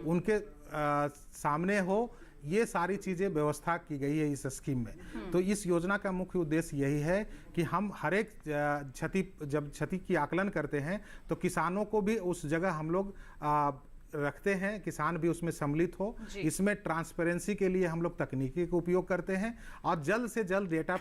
उनके सामने हो, ये सारी चीज़ें व्यवस्था की गई है इस स्कीम में। तो इस योजना का मुख्य उद्देश्य यही है कि हम हर एक जब क्षति की आकलन करते हैं तो किसानों को भी उस जगह हम लोग रखते हैं, किसान भी उसमें सम्मिलित हो। इसमें ट्रांसपेरेंसी के लिए हम लोग तकनीकी का उपयोग करते हैं, और जल्द से जल्द डेटा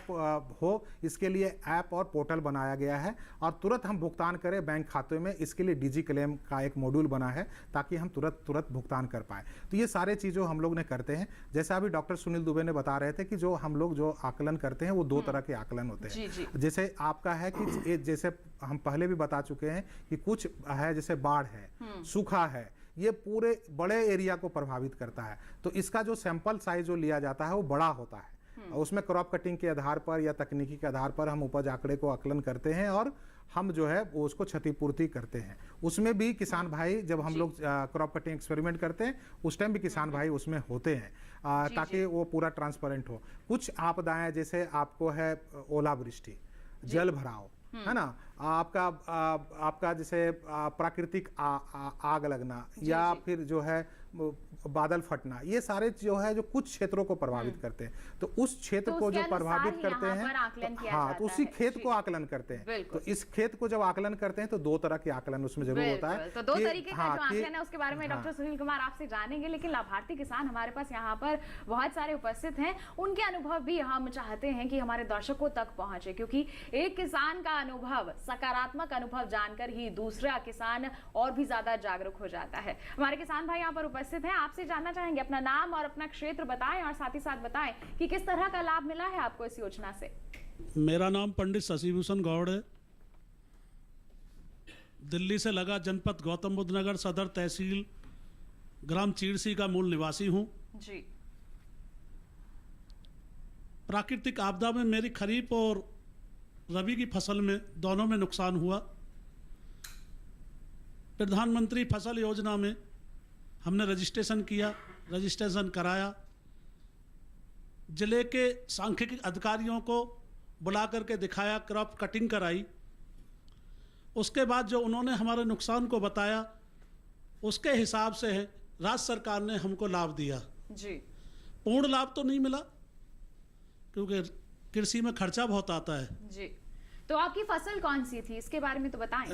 हो इसके लिए ऐप और पोर्टल बनाया गया है, और तुरंत हम भुगतान करें बैंक खाते में, इसके लिए डिजी क्लेम का एक मॉड्यूल बना है ताकि हम तुरंत भुगतान कर पाए। तो ये सारे चीज़ों हम लोग ने करते हैं। जैसा अभी डॉक्टर सुनील दुबे ने बता रहे थे कि जो हम लोग जो आकलन करते हैं वो दो तरह के आकलन होते हैं। जैसे आपका है कि जैसे हम पहले भी बता चुके हैं कि कुछ है, जैसे बाढ़ है, सूखा है, ये पूरे बड़े एरिया को प्रभावित करता है, तो इसका जो सैंपल साइज जो लिया जाता है वो बड़ा होता है। उसमें क्रॉप कटिंग के आधार पर या तकनीकी के आधार पर हम उपज आंकड़े को आकलन करते हैं, और हम जो है वो उसको क्षतिपूर्ति करते हैं। उसमें भी किसान भाई, जब हम लोग क्रॉप कटिंग एक्सपेरिमेंट करते हैं उस टाइम भी किसान भाई उसमें होते हैं, ताकि वो पूरा ट्रांसपेरेंट हो। कुछ आपदाएं जैसे आपको है ओलावृष्टि, जल भराव, है ना, आपका जैसे प्राकृतिक आग लगना, या फिर जो है बादल फटना, ये सारे जो है जो कुछ क्षेत्रों को प्रभावित करते हैं, तो उस क्षेत्र को जो प्रभावित करते हैं, हाँ, तो उसी खेत को आकलन करते हैं। तो इस खेत को जब आकलन करते हैं तो दो तरह के आकलन उसमें जरूर होता है। तो दो तरीके का जो आकलन है उसके बारे में डॉक्टर सुनील कुमार आपसे जानेंगे, लेकिन लाभार्थी किसान हमारे पास यहाँ पर बहुत सारे उपस्थित हैं, उनके अनुभव भी हम चाहते हैं कि हमारे दर्शकों तक पहुंचे, क्योंकि एक किसान का अनुभव, सकारात्मक अनुभव जानकर ही दूसरा किसान और भी ज्यादा जागरूक हो जाता है। हमारे किसान भाई यहाँ पर उपस्थित हैं, आपसे जानना चाहेंगे, अपना नाम और अपना क्षेत्र बताएं, और साथ ही साथ बताएं कि किस तरह का लाभ मिला है आपको इस योजना से। मेरा नाम पंडित शशिभूषण गौड़ है, दिल्ली से लगा जनपद गौतम बुद्ध नगर सदर तहसील ग्राम चीड़सी का मूल निवासी हूं जी। प्राकृतिक आपदा में मेरी खरीफ और रबी की फसल में दोनों में नुकसान हुआ। प्रधानमंत्री फसल योजना में हमने रजिस्ट्रेशन किया, रजिस्ट्रेशन कराया, जिले के सांख्यिकी अधिकारियों को बुला करके दिखाया, क्रॉप कटिंग कराई। उसके बाद जो उन्होंने हमारे नुकसान को बताया उसके हिसाब से राज्य सरकार ने हमको लाभ दिया जी। पूर्ण लाभ तो नहीं मिला क्योंकि कृषि में खर्चा बहुत आता है जी। तो आपकी फसल कौन सी थी, इसके बारे में तो बताएं।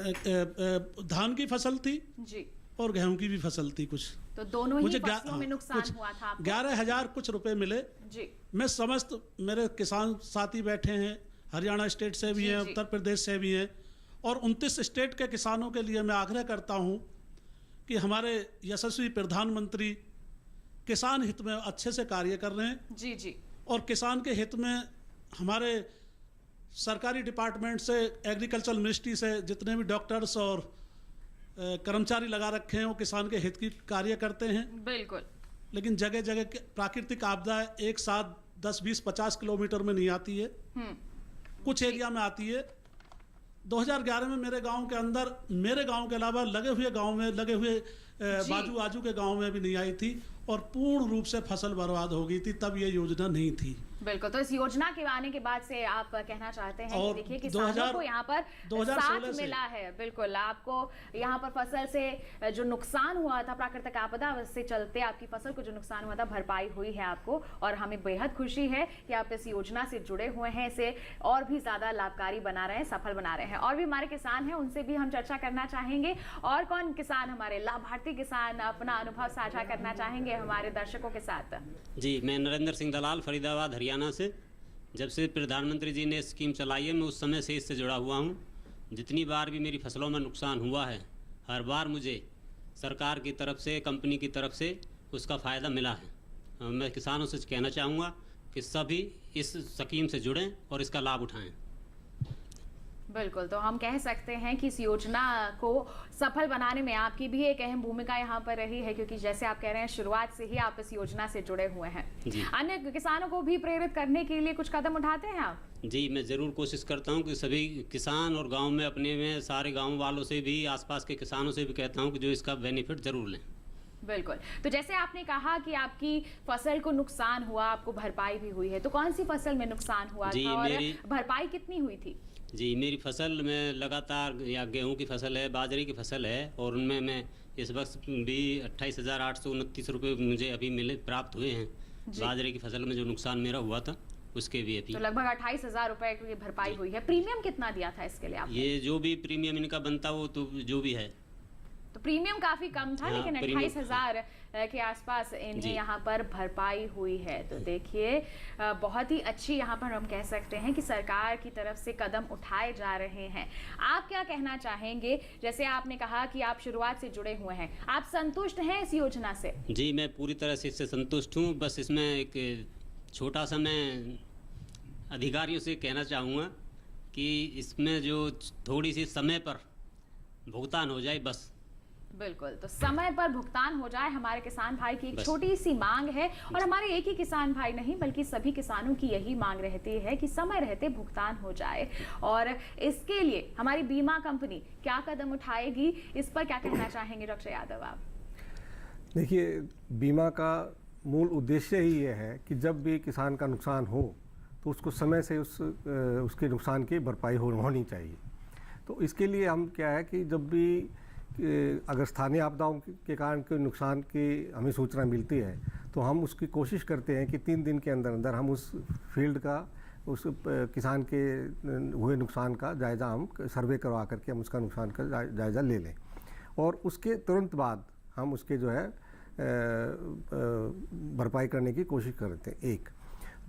धान की फसल थी जी, और गेहूं की भी फसल थी कुछ। तो दोनों ही मुझे फसलों में नुकसान हुआ था आपको? 11,000 कुछ रुपए मिले। जी, मैं समस्त मेरे किसान साथी बैठे हैं, हरियाणा स्टेट से भी जी, हैं, जी। उत्तर प्रदेश से भी हैं, और 29 स्टेट के किसानों के लिए मैं आग्रह करता हूं कि हमारे यशस्वी प्रधानमंत्री किसान हित में अच्छे से कार्य कर रहे हैं। जी, जी, और किसान के हित में हमारे सरकारी डिपार्टमेंट से, एग्रीकल्चर मिनिस्ट्री से जितने भी डॉक्टर्स और कर्मचारी लगा रखे हैं वो किसान के हित की कार्य करते हैं। बिल्कुल। लेकिन जगह जगह प्राकृतिक आपदा एक साथ 10, 20, 50 किलोमीटर में नहीं आती है, कुछ एरिया में आती है। 2011 में मेरे गांव के अंदर, मेरे गांव के अलावा लगे हुए गांव में, लगे हुए बाजू आजू के गांव में भी नहीं आई थी, और पूर्ण रूप से फसल बर्बाद हो गई थी। तब ये योजना नहीं थी। बिल्कुल। तो इस योजना के आने के बाद से आप कहना चाहते हैं कि देखिए किसानों 2000 को यहाँ पर 2016 साथ मिला है। बिल्कुल, आपको यहाँ पर फसल से जो नुकसान हुआ था प्राकृतिक आपदा से चलते, आपकी फसल को जो नुकसान हुआ था भरपाई हुई है आपको, और हमें बेहद खुशी है कि आप इस योजना से जुड़े हुए हैं, इसे और भी ज्यादा लाभकारी बना रहे हैं, सफल बना रहे हैं। और भी हमारे किसान हैं, उनसे भी हम चर्चा करना चाहेंगे। और कौन किसान, हमारे लाभार्थी किसान अपना अनुभव साझा करना चाहेंगे हमारे दर्शकों के साथ? जी, मैं नरेंद्र सिंह दलाल, फरीदाबाद, हरियाणा से। जब से प्रधानमंत्री जी ने स्कीम चलाई है, मैं उस समय से इससे जुड़ा हुआ हूँ। जितनी बार भी मेरी फसलों में नुकसान हुआ है, हर बार मुझे सरकार की तरफ से, कंपनी की तरफ से उसका फ़ायदा मिला है। मैं किसानों से कहना चाहूँगा कि सभी इस स्कीम से जुड़ें और इसका लाभ उठाएं। बिल्कुल, तो हम कह सकते हैं कि इस योजना को सफल बनाने में आपकी भी एक अहम भूमिका यहाँ पर रही है, क्योंकि जैसे आप कह रहे हैं शुरुआत से ही आप इस योजना से जुड़े हुए हैं। अन्य किसानों को भी प्रेरित करने के लिए कुछ कदम उठाते हैं आप? जी, मैं ज़रूर कोशिश करता हूँ कि सभी किसान और गांव में, अपने में सारे गांव वालों से भी, आसपास के किसानों से भी कहता हूँ कि जो इसका बेनिफिट ज़रूर लें। बिल्कुल। तो जैसे आपने कहा कि आपकी फसल को नुकसान हुआ, आपको भरपाई भी हुई है, तो कौन सी फसल में नुकसान हुआ था और भरपाई कितनी हुई थी? जी, मेरी फसल में लगातार, या गेहूं की फसल है, बाजरे की फसल है, और उनमें मैं इस वक्त भी 28,829 रुपये मुझे अभी मिले, प्राप्त हुए हैं। बाजरे की फसल में जो नुकसान मेरा हुआ था उसके भी अभी, तो लगभग 28,000 रुपए की भरपाई हुई है। प्रीमियम कितना दिया था इसके लिए आपने? ये जो भी प्रीमियम इनका बनता वो तो जो भी है, तो प्रीमियम काफी कम था, लेकिन 28,000 के आसपास इन्हें यहाँ पर भरपाई हुई है। तो देखिए बहुत ही अच्छी यहाँ पर हम कह सकते हैं कि सरकार की तरफ से कदम उठाए जा रहे हैं। आप क्या कहना चाहेंगे? जैसे आपने कहा कि आप शुरुआत से जुड़े हुए हैं, आप संतुष्ट हैं इस योजना से? जी, मैं पूरी तरह से इससे संतुष्ट हूँ। बस इसमें एक छोटा सा मैं अधिकारियों से कहना चाहूँगा कि इसमें जो थोड़ी सी समय पर भुगतान हो जाए बस। बिल्कुल, तो समय पर भुगतान हो जाए, हमारे किसान भाई की एक छोटी सी मांग है, और हमारे एक ही किसान भाई नहीं बल्कि सभी किसानों की यही मांग रहती है कि समय रहते भुगतान हो जाए। और इसके लिए हमारी बीमा कंपनी क्या कदम उठाएगी, इस पर क्या कहना चाहेंगे डॉक्टर यादव आप? देखिए, बीमा का मूल उद्देश्य ही ये है कि जब भी किसान का नुकसान हो तो उसको समय से उसके नुकसान की भरपाई होनी चाहिए। तो इसके लिए हम क्या है कि जब भी अगर स्थानीय आपदाओं के कारण कोई नुकसान की हमें सूचना मिलती है तो हम उसकी कोशिश करते हैं कि 3 दिन के अंदर अंदर हम उस फील्ड का, उस किसान के हुए नुकसान का जायज़ा हम सर्वे करवा करके हम उसका नुकसान का जायज़ा ले लें, और उसके तुरंत बाद हम उसके जो है भरपाई करने की कोशिश करते हैं। एक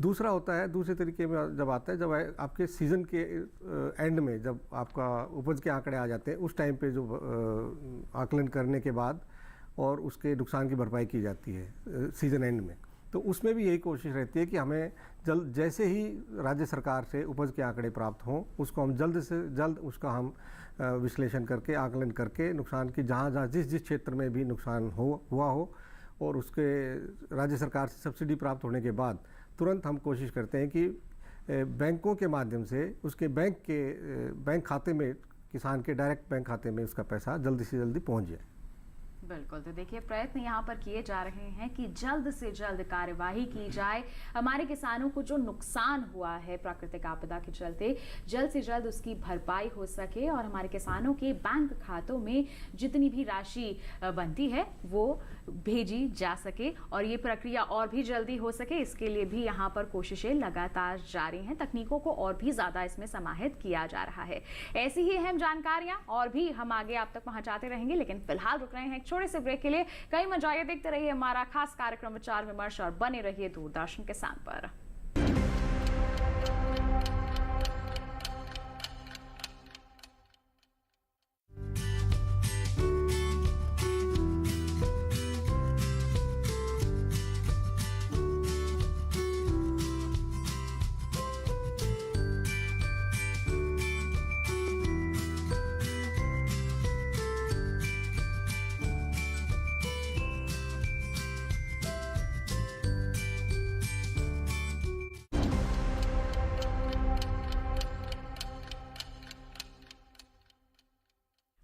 दूसरा होता है, दूसरे तरीके में जब आता है, जब आपके सीज़न के एंड में जब आपका उपज के आंकड़े आ जाते हैं, उस टाइम पे जो आकलन करने के बाद और उसके नुकसान की भरपाई की जाती है सीज़न एंड में, तो उसमें भी यही कोशिश रहती है कि हमें जैसे ही राज्य सरकार से उपज के आंकड़े प्राप्त हों, उसको हम जल्द से जल्द उसका हम विश्लेषण करके, आकलन करके, नुकसान की जहाँ जिस क्षेत्र में भी नुकसान हुआ हो और उसके राज्य सरकार से सब्सिडी प्राप्त होने के बाद तुरंत हम कोशिश करते हैं कि बैंकों के माध्यम से उसके बैंक खाते में, किसान के डायरेक्ट बैंक खाते में उसका पैसा जल्दी से जल्दी पहुंच जाए। बिल्कुल, तो देखिए प्रयत्न यहाँ पर किए जा रहे हैं कि जल्द से जल्द कार्यवाही की जाए, हमारे किसानों को जो नुकसान हुआ है प्राकृतिक आपदा के चलते जल्द से जल्द उसकी भरपाई हो सके और हमारे किसानों के बैंक खातों में जितनी भी राशि बनती है वो भेजी जा सके और ये प्रक्रिया और भी जल्दी हो सके, इसके लिए भी यहाँ पर कोशिशें लगातार जारी हैं। तकनीकों को और भी ज़्यादा इसमें समाहित किया जा रहा है। ऐसी ही अहम जानकारियाँ और भी हम आगे आप तक पहुँचाते रहेंगे, लेकिन फिलहाल रुक रहे हैं छोटे से ब्रेक के लिए। कई मजा आइए देखते रहिए हमारा खास कार्यक्रम विचार विमर्श और बने रहिए दूरदर्शन किसान पर।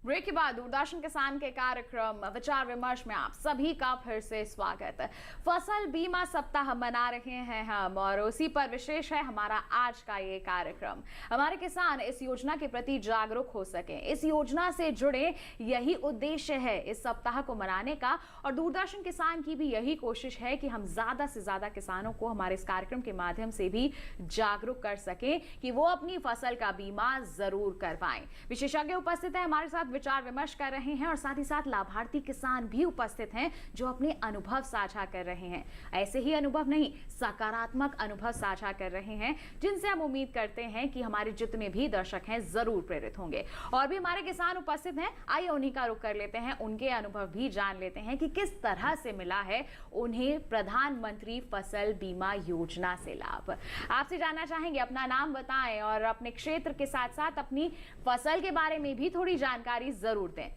ब्रेक के बाद दूरदर्शन किसान के कार्यक्रम विचार विमर्श में आप सभी का फिर से स्वागत। फसल बीमा सप्ताह मना रहे हैं हम और उसी पर विशेष है हमारा आज का ये कार्यक्रम। हमारे किसान इस योजना के प्रति जागरूक हो सकें, इस योजना से जुड़े यही उद्देश्य है इस सप्ताह को मनाने का और दूरदर्शन किसान की भी यही कोशिश है कि हम ज्यादा से ज्यादा किसानों को हमारे इस कार्यक्रम के माध्यम से भी जागरूक कर सकें कि वो अपनी फसल का बीमा जरूर करवाएं। विशेषज्ञ उपस्थित है हमारे साथ, विचार विमर्श कर रहे हैं और साथ ही साथ लाभार्थी किसान भी उपस्थित हैं जो अपने अनुभव साझा कर रहे हैं। ऐसे ही अनुभव नहीं, सकारात्मक अनुभव साझा कर रहे हैं जिनसे हम उम्मीद करते हैं कि हमारे जितने भी दर्शक हैं जरूर प्रेरित होंगे। और भी हमारे किसान उपस्थित हैं, आइए उन्हीं का रुख कर लेते हैं, उनके अनुभव भी जान लेते हैं कि किस तरह से मिला है उन्हें प्रधानमंत्री फसल बीमा योजना से लाभ। आपसे जानना चाहेंगे, अपना नाम बताएं और अपने क्षेत्र के साथ साथ अपनी फसल के बारे में भी थोड़ी जानकारी जरूर दें।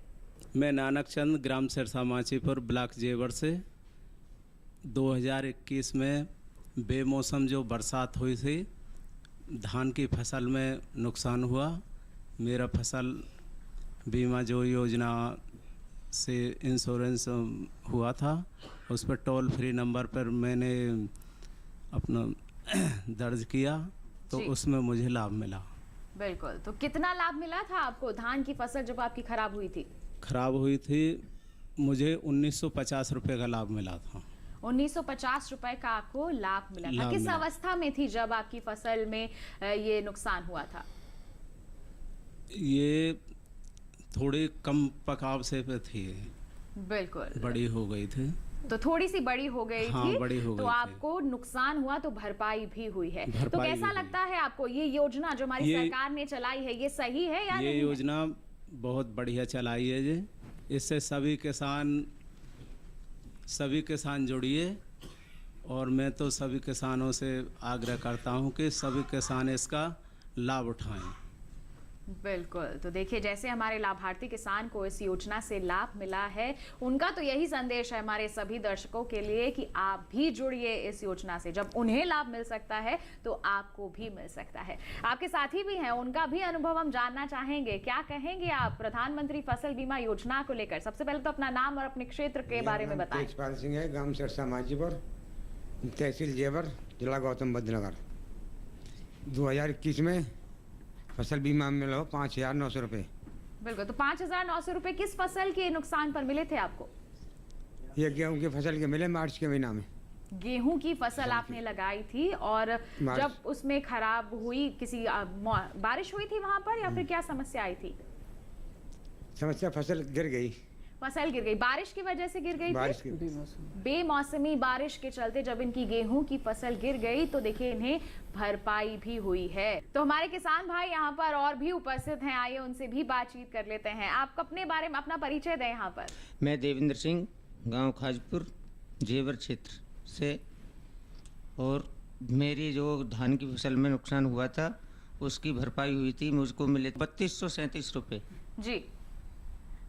मैं नानक चंद, ग्राम सिरसा माचीपुर, ब्लॉक जेवर से 2021 में बेमौसम जो बरसात हुई थी, धान की फसल में नुकसान हुआ। मेरा फसल बीमा जो योजना से इंश्योरेंस हुआ था उस पर टोल फ्री नंबर पर मैंने अपना दर्ज किया तो उसमें मुझे लाभ मिला। बिल्कुल, तो कितना लाभ मिला था आपको? धान की फसल जब आपकी खराब हुई थी मुझे 1950 रुपये का लाभ मिला था। 1950 रुपए का आपको लाभ मिला था। किस अवस्था में थी जब आपकी फसल में ये नुकसान हुआ था? ये थोड़ी कम पकाव से थी, बिल्कुल बड़ी हो गई थी, तो थोड़ी सी बड़ी हो गई हाँ, थी, बड़ी हो तो गई आपको नुकसान हुआ तो भरपाई भी हुई है। तो कैसा लगता है आपको ये योजना जो हमारी सरकार ने चलाई है, ये सही है या ये नहीं? योजना बहुत बढ़िया चलाई है जी। इससे सभी किसान जुड़िए और मैं तो सभी किसानों से आग्रह करता हूं कि सभी किसान इसका लाभ उठाएं। बिल्कुल, तो देखिए जैसे हमारे लाभार्थी किसान को इस योजना से लाभ मिला है, उनका तो यही संदेश है हमारे सभी दर्शकों के लिए कि आप भी जुड़िए इस योजना से। जब उन्हें लाभ मिल सकता है तो आपको भी मिल सकता है। आपके साथी भी हैं, उनका भी अनुभव हम जानना चाहेंगे। क्या कहेंगे आप प्रधानमंत्री फसल बीमा योजना को लेकर? सबसे पहले तो अपना नाम और अपने क्षेत्र के बारे में बताएं। तेजपाल सिंह है, ग्राम सिरसा माजीपुर, तहसील जेवर, जिला गौतम बुद्ध नगर। 2021 में फसल बीमा मिला 5,900 रुपये। बिल्कुल, तो 5,900 रुपये किस फसल के नुकसान पर मिले थे आपको? ये गेहूं की फसल के मिले मार्च के महीना में। गेहूं की फसल आपने लगाई थी और जब उसमें खराब हुई, किसी बारिश हुई थी वहां पर या फिर क्या समस्या आई थी? समस्या फसल गिर गई। फसल गिर गई, बारिश की वजह से गिर गई बारिश थी? बेमौसमी बारिश के चलते जब इनकी गेहूं की फसल गिर गई तो देखिए इन्हें भरपाई भी हुई है। तो हमारे किसान भाई यहाँ पर और भी उपस्थित हैं, आइए उनसे भी बातचीत कर लेते हैं। आप अपने बारे में अपना परिचय दें यहाँ पर। मैं देवेंद्र सिंह, गांव खाजपुर, जेवर क्षेत्र से, और मेरी जो धान की फसल में नुकसान हुआ था उसकी भरपाई हुई थी, मुझको मिले 3237 रुपये। जी,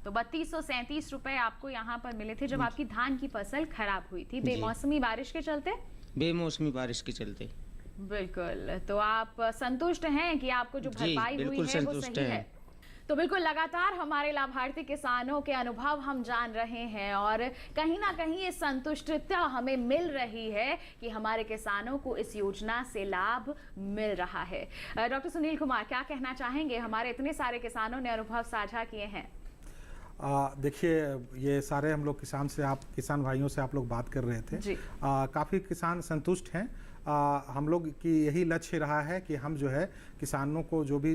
तो 3237 रुपए आपको यहाँ पर मिले थे जब आपकी धान की फसल खराब हुई थी बेमौसमी बारिश के चलते? बेमौसमी बारिश के चलते। बिल्कुल, तो आप संतुष्ट हैं कि आपको जो भरपाई हुई है वो सही है? तो बिल्कुल लगातार हमारे लाभार्थी किसानों के अनुभव हम जान रहे हैं और कहीं ना कहीं ये संतुष्टता हमें मिल रही है कि हमारे किसानों को इस योजना से लाभ मिल रहा है। डॉक्टर सुनील कुमार, क्या कहना चाहेंगे? हमारे इतने सारे किसानों ने अनुभव साझा किए हैं। देखिए, ये सारे हम लोग किसान भाइयों से आप लोग बात कर रहे थे। काफ़ी किसान संतुष्ट हैं। हम लोग की यही लक्ष्य रहा है कि हम जो है किसानों को जो भी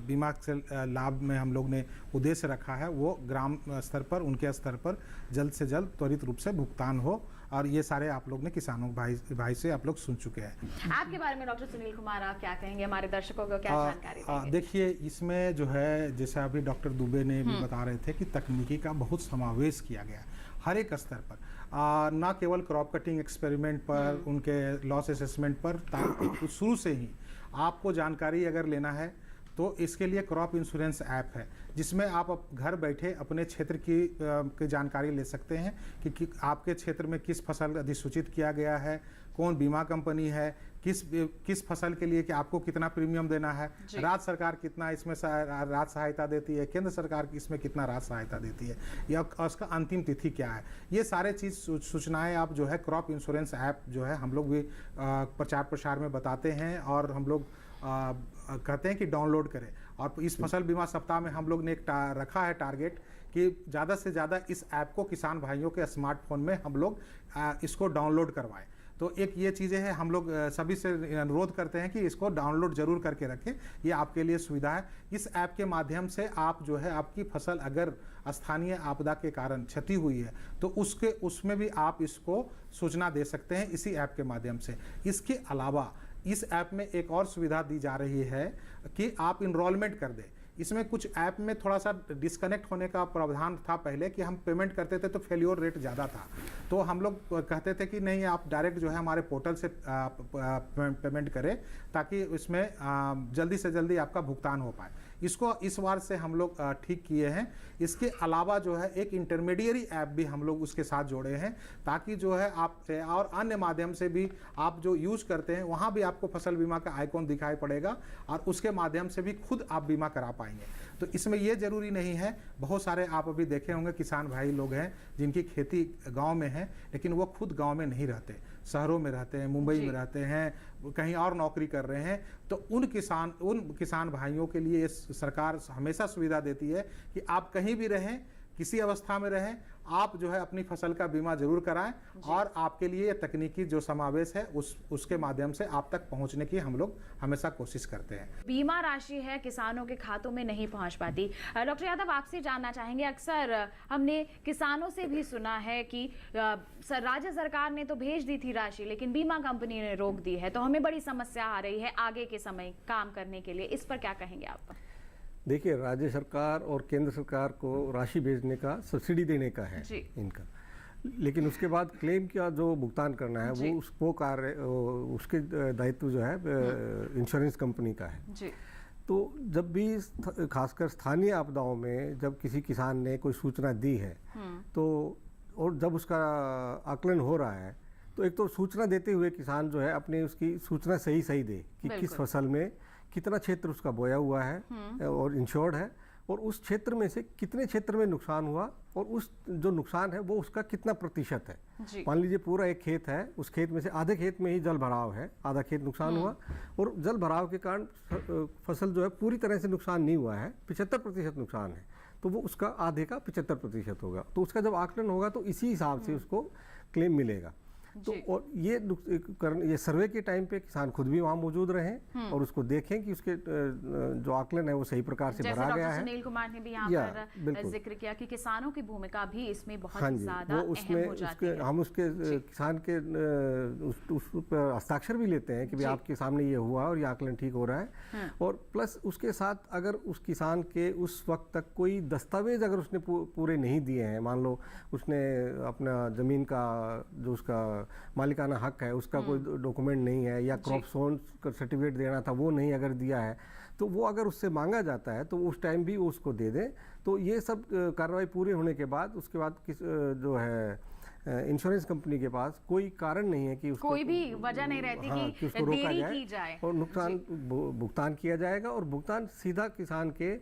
बीमा से लाभ में हम लोग ने उद्देश्य रखा है वो ग्राम स्तर पर, उनके स्तर पर जल्द से जल्द त्वरित रूप से भुगतान हो, और ये सारे आप लोग ने किसानों भाई से आप लोग सुन चुके हैं। आपके बारे में डॉक्टर सुनील कुमार आप क्या कहेंगे? हमारे दर्शकों को क्या जानकारी देंगे? देखिए, इसमें जो है जैसे अभी डॉक्टर दुबे ने भी बता रहे थे कि तकनीकी का बहुत समावेश किया गया हर एक स्तर पर, ना केवल क्रॉप कटिंग एक्सपेरिमेंट पर, उनके लॉस असेसमेंट पर, शुरू से ही आपको जानकारी अगर लेना है तो इसके लिए क्रॉप इंश्योरेंस ऐप है जिसमें आप घर बैठे अपने क्षेत्र की जानकारी ले सकते हैं कि आपके क्षेत्र में किस फसल अधिसूचित किया गया है, कौन बीमा कंपनी है, किस फसल के लिए कि आपको कितना प्रीमियम देना है, राज्य सरकार कितना इसमें राज्य सहायता देती है, केंद्र सरकार इसमें कितना राज्य सहायता देती है, या उसका अंतिम तिथि क्या है। ये सारे चीज़ सूचनाएं आप जो है क्रॉप इंश्योरेंस ऐप जो है हम लोग भी प्रचार प्रसार में बताते हैं, और हम लोग कहते हैं कि डाउनलोड करें। और इस फसल बीमा सप्ताह में हम लोग ने एक रखा है टारगेट कि ज़्यादा से ज़्यादा इस ऐप को किसान भाइयों के स्मार्टफोन में हम लोग इसको डाउनलोड करवाएं। तो एक ये चीज़ें हैं, हम लोग सभी से अनुरोध करते हैं कि इसको डाउनलोड जरूर करके रखें, ये आपके लिए सुविधा है। इस ऐप के माध्यम से आप जो है आपकी फसल अगर स्थानीय आपदा के कारण क्षति हुई है तो उसमें भी आप इसको सूचना दे सकते हैं इसी ऐप के माध्यम से। इसके अलावा इस ऐप में एक और सुविधा दी जा रही है कि आप इनरोलमेंट कर दें। इसमें कुछ ऐप में थोड़ा सा डिस्कनेक्ट होने का प्रावधान था पहले कि हम पेमेंट करते थे तो फेल्योर रेट ज़्यादा था, तो हम लोग कहते थे कि नहीं, आप डायरेक्ट जो है हमारे पोर्टल से पेमेंट करें ताकि इसमें जल्दी से जल्दी आपका भुगतान हो पाए। इसको इस बार से हम लोग ठीक किए हैं। इसके अलावा जो है एक इंटरमीडिएरी ऐप भी हम लोग उसके साथ जोड़े हैं ताकि जो है आप और अन्य माध्यम से भी आप जो यूज़ करते हैं वहाँ भी आपको फसल बीमा का आइकॉन दिखाई पड़ेगा और उसके माध्यम से भी खुद आप बीमा करा पाएंगे। तो इसमें ये ज़रूरी नहीं है, बहुत सारे आप अभी देखे होंगे किसान भाई लोग हैं जिनकी खेती गाँव में है लेकिन वो खुद गाँव में नहीं रहते, शहरों में रहते हैं, मुंबई में रहते हैं, कहीं और नौकरी कर रहे हैं। तो उन किसान भाइयों के लिए सरकार हमेशा सुविधा देती है कि आप कहीं भी रहें, किसी अवस्था में रहें, आप जो है अपनी फसल का बीमा जरूर कराएं, और आपके लिए तकनीकी जो समावेश है उसके माध्यम से आप तक पहुंचने की हम लोग हमेशा कोशिश करते हैं। बीमा राशि है किसानों के खातों में नहीं पहुंच पाती। डॉक्टर यादव, आपसे जानना चाहेंगे, अक्सर हमने किसानों से भी सुना है कि राज्य सरकार ने तो भेज दी थी राशि लेकिन बीमा कंपनी ने रोक दी है, तो हमें बड़ी समस्या आ रही है आगे के समय काम करने के लिए। इस पर क्या कहेंगे आप? देखिए, राज्य सरकार और केंद्र सरकार को राशि भेजने का, सब्सिडी देने का है इनका, लेकिन उसके बाद क्लेम का जो भुगतान करना है वो कार्य उसके दायित्व जो है इंश्योरेंस कंपनी का है। तो जब भी खासकर स्थानीय आपदाओं में जब किसी किसान ने कोई सूचना दी है तो, और जब उसका आकलन हो रहा है तो एक तो सूचना देते हुए किसान जो है अपनी उसकी सूचना सही दे कि किस फसल में कितना क्षेत्र उसका बोया हुआ है और इंश्योर्ड है, और उस क्षेत्र में से कितने क्षेत्र में नुकसान हुआ, और उस जो नुकसान है वो उसका कितना प्रतिशत है। मान लीजिए पूरा एक खेत है, उस खेत में से आधे खेत में ही जल भराव है, आधा खेत नुकसान हुआ, और जल भराव के कारण फसल जो है पूरी तरह से नुकसान नहीं हुआ है, 75% नुकसान है, तो वो उसका आधे का 75% होगा। तो उसका जब आकलन होगा तो इसी हिसाब से उसको क्लेम मिलेगा। तो और ये सर्वे के टाइम पे किसान खुद भी वहाँ मौजूद रहें और उसको देखें कि उसके जो आकलन है वो सही प्रकार से भरा गया है। सुनील कुमार ने भी यहाँ पर जिक्र किया कि किसानों की भूमिका भी इसमें बहुत ज्यादा अहम हो जाती है। हम उसके किसान के उस पर हस्ताक्षर भी लेते हैं कि भाई आपके सामने ये हुआ और ये आकलन ठीक हो रहा है, और प्लस उसके साथ अगर उस किसान के उस वक्त तक कोई दस्तावेज अगर उसने पूरे नहीं दिए हैं, मान लो उसने अपना ज़मीन का जो उसका मालिकाना हक है उसका कोई डॉक्यूमेंट नहीं है, या क्रॉप सोन का सर्टिफिकेट देना था वो नहीं अगर दिया है, तो वो अगर उससे मांगा जाता है तो उस टाइम भी उसको दे दें। तो ये सब कार्रवाई पूरी होने के बाद उसके बाद जो है इंश्योरेंस कंपनी के पास कोई कारण नहीं है कि उसको कोई भी वजह नहीं रहती कि उसको रोका जाए और नुकसान भुगतान किया जाएगा, और भुगतान सीधा किसान के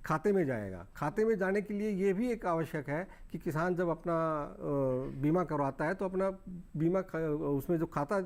खाते में जाएगा। खाते में जाने के लिए ये भी एक आवश्यक है कि किसान जब अपना बीमा करवाता है तो अपना बीमा उसमें जो खाता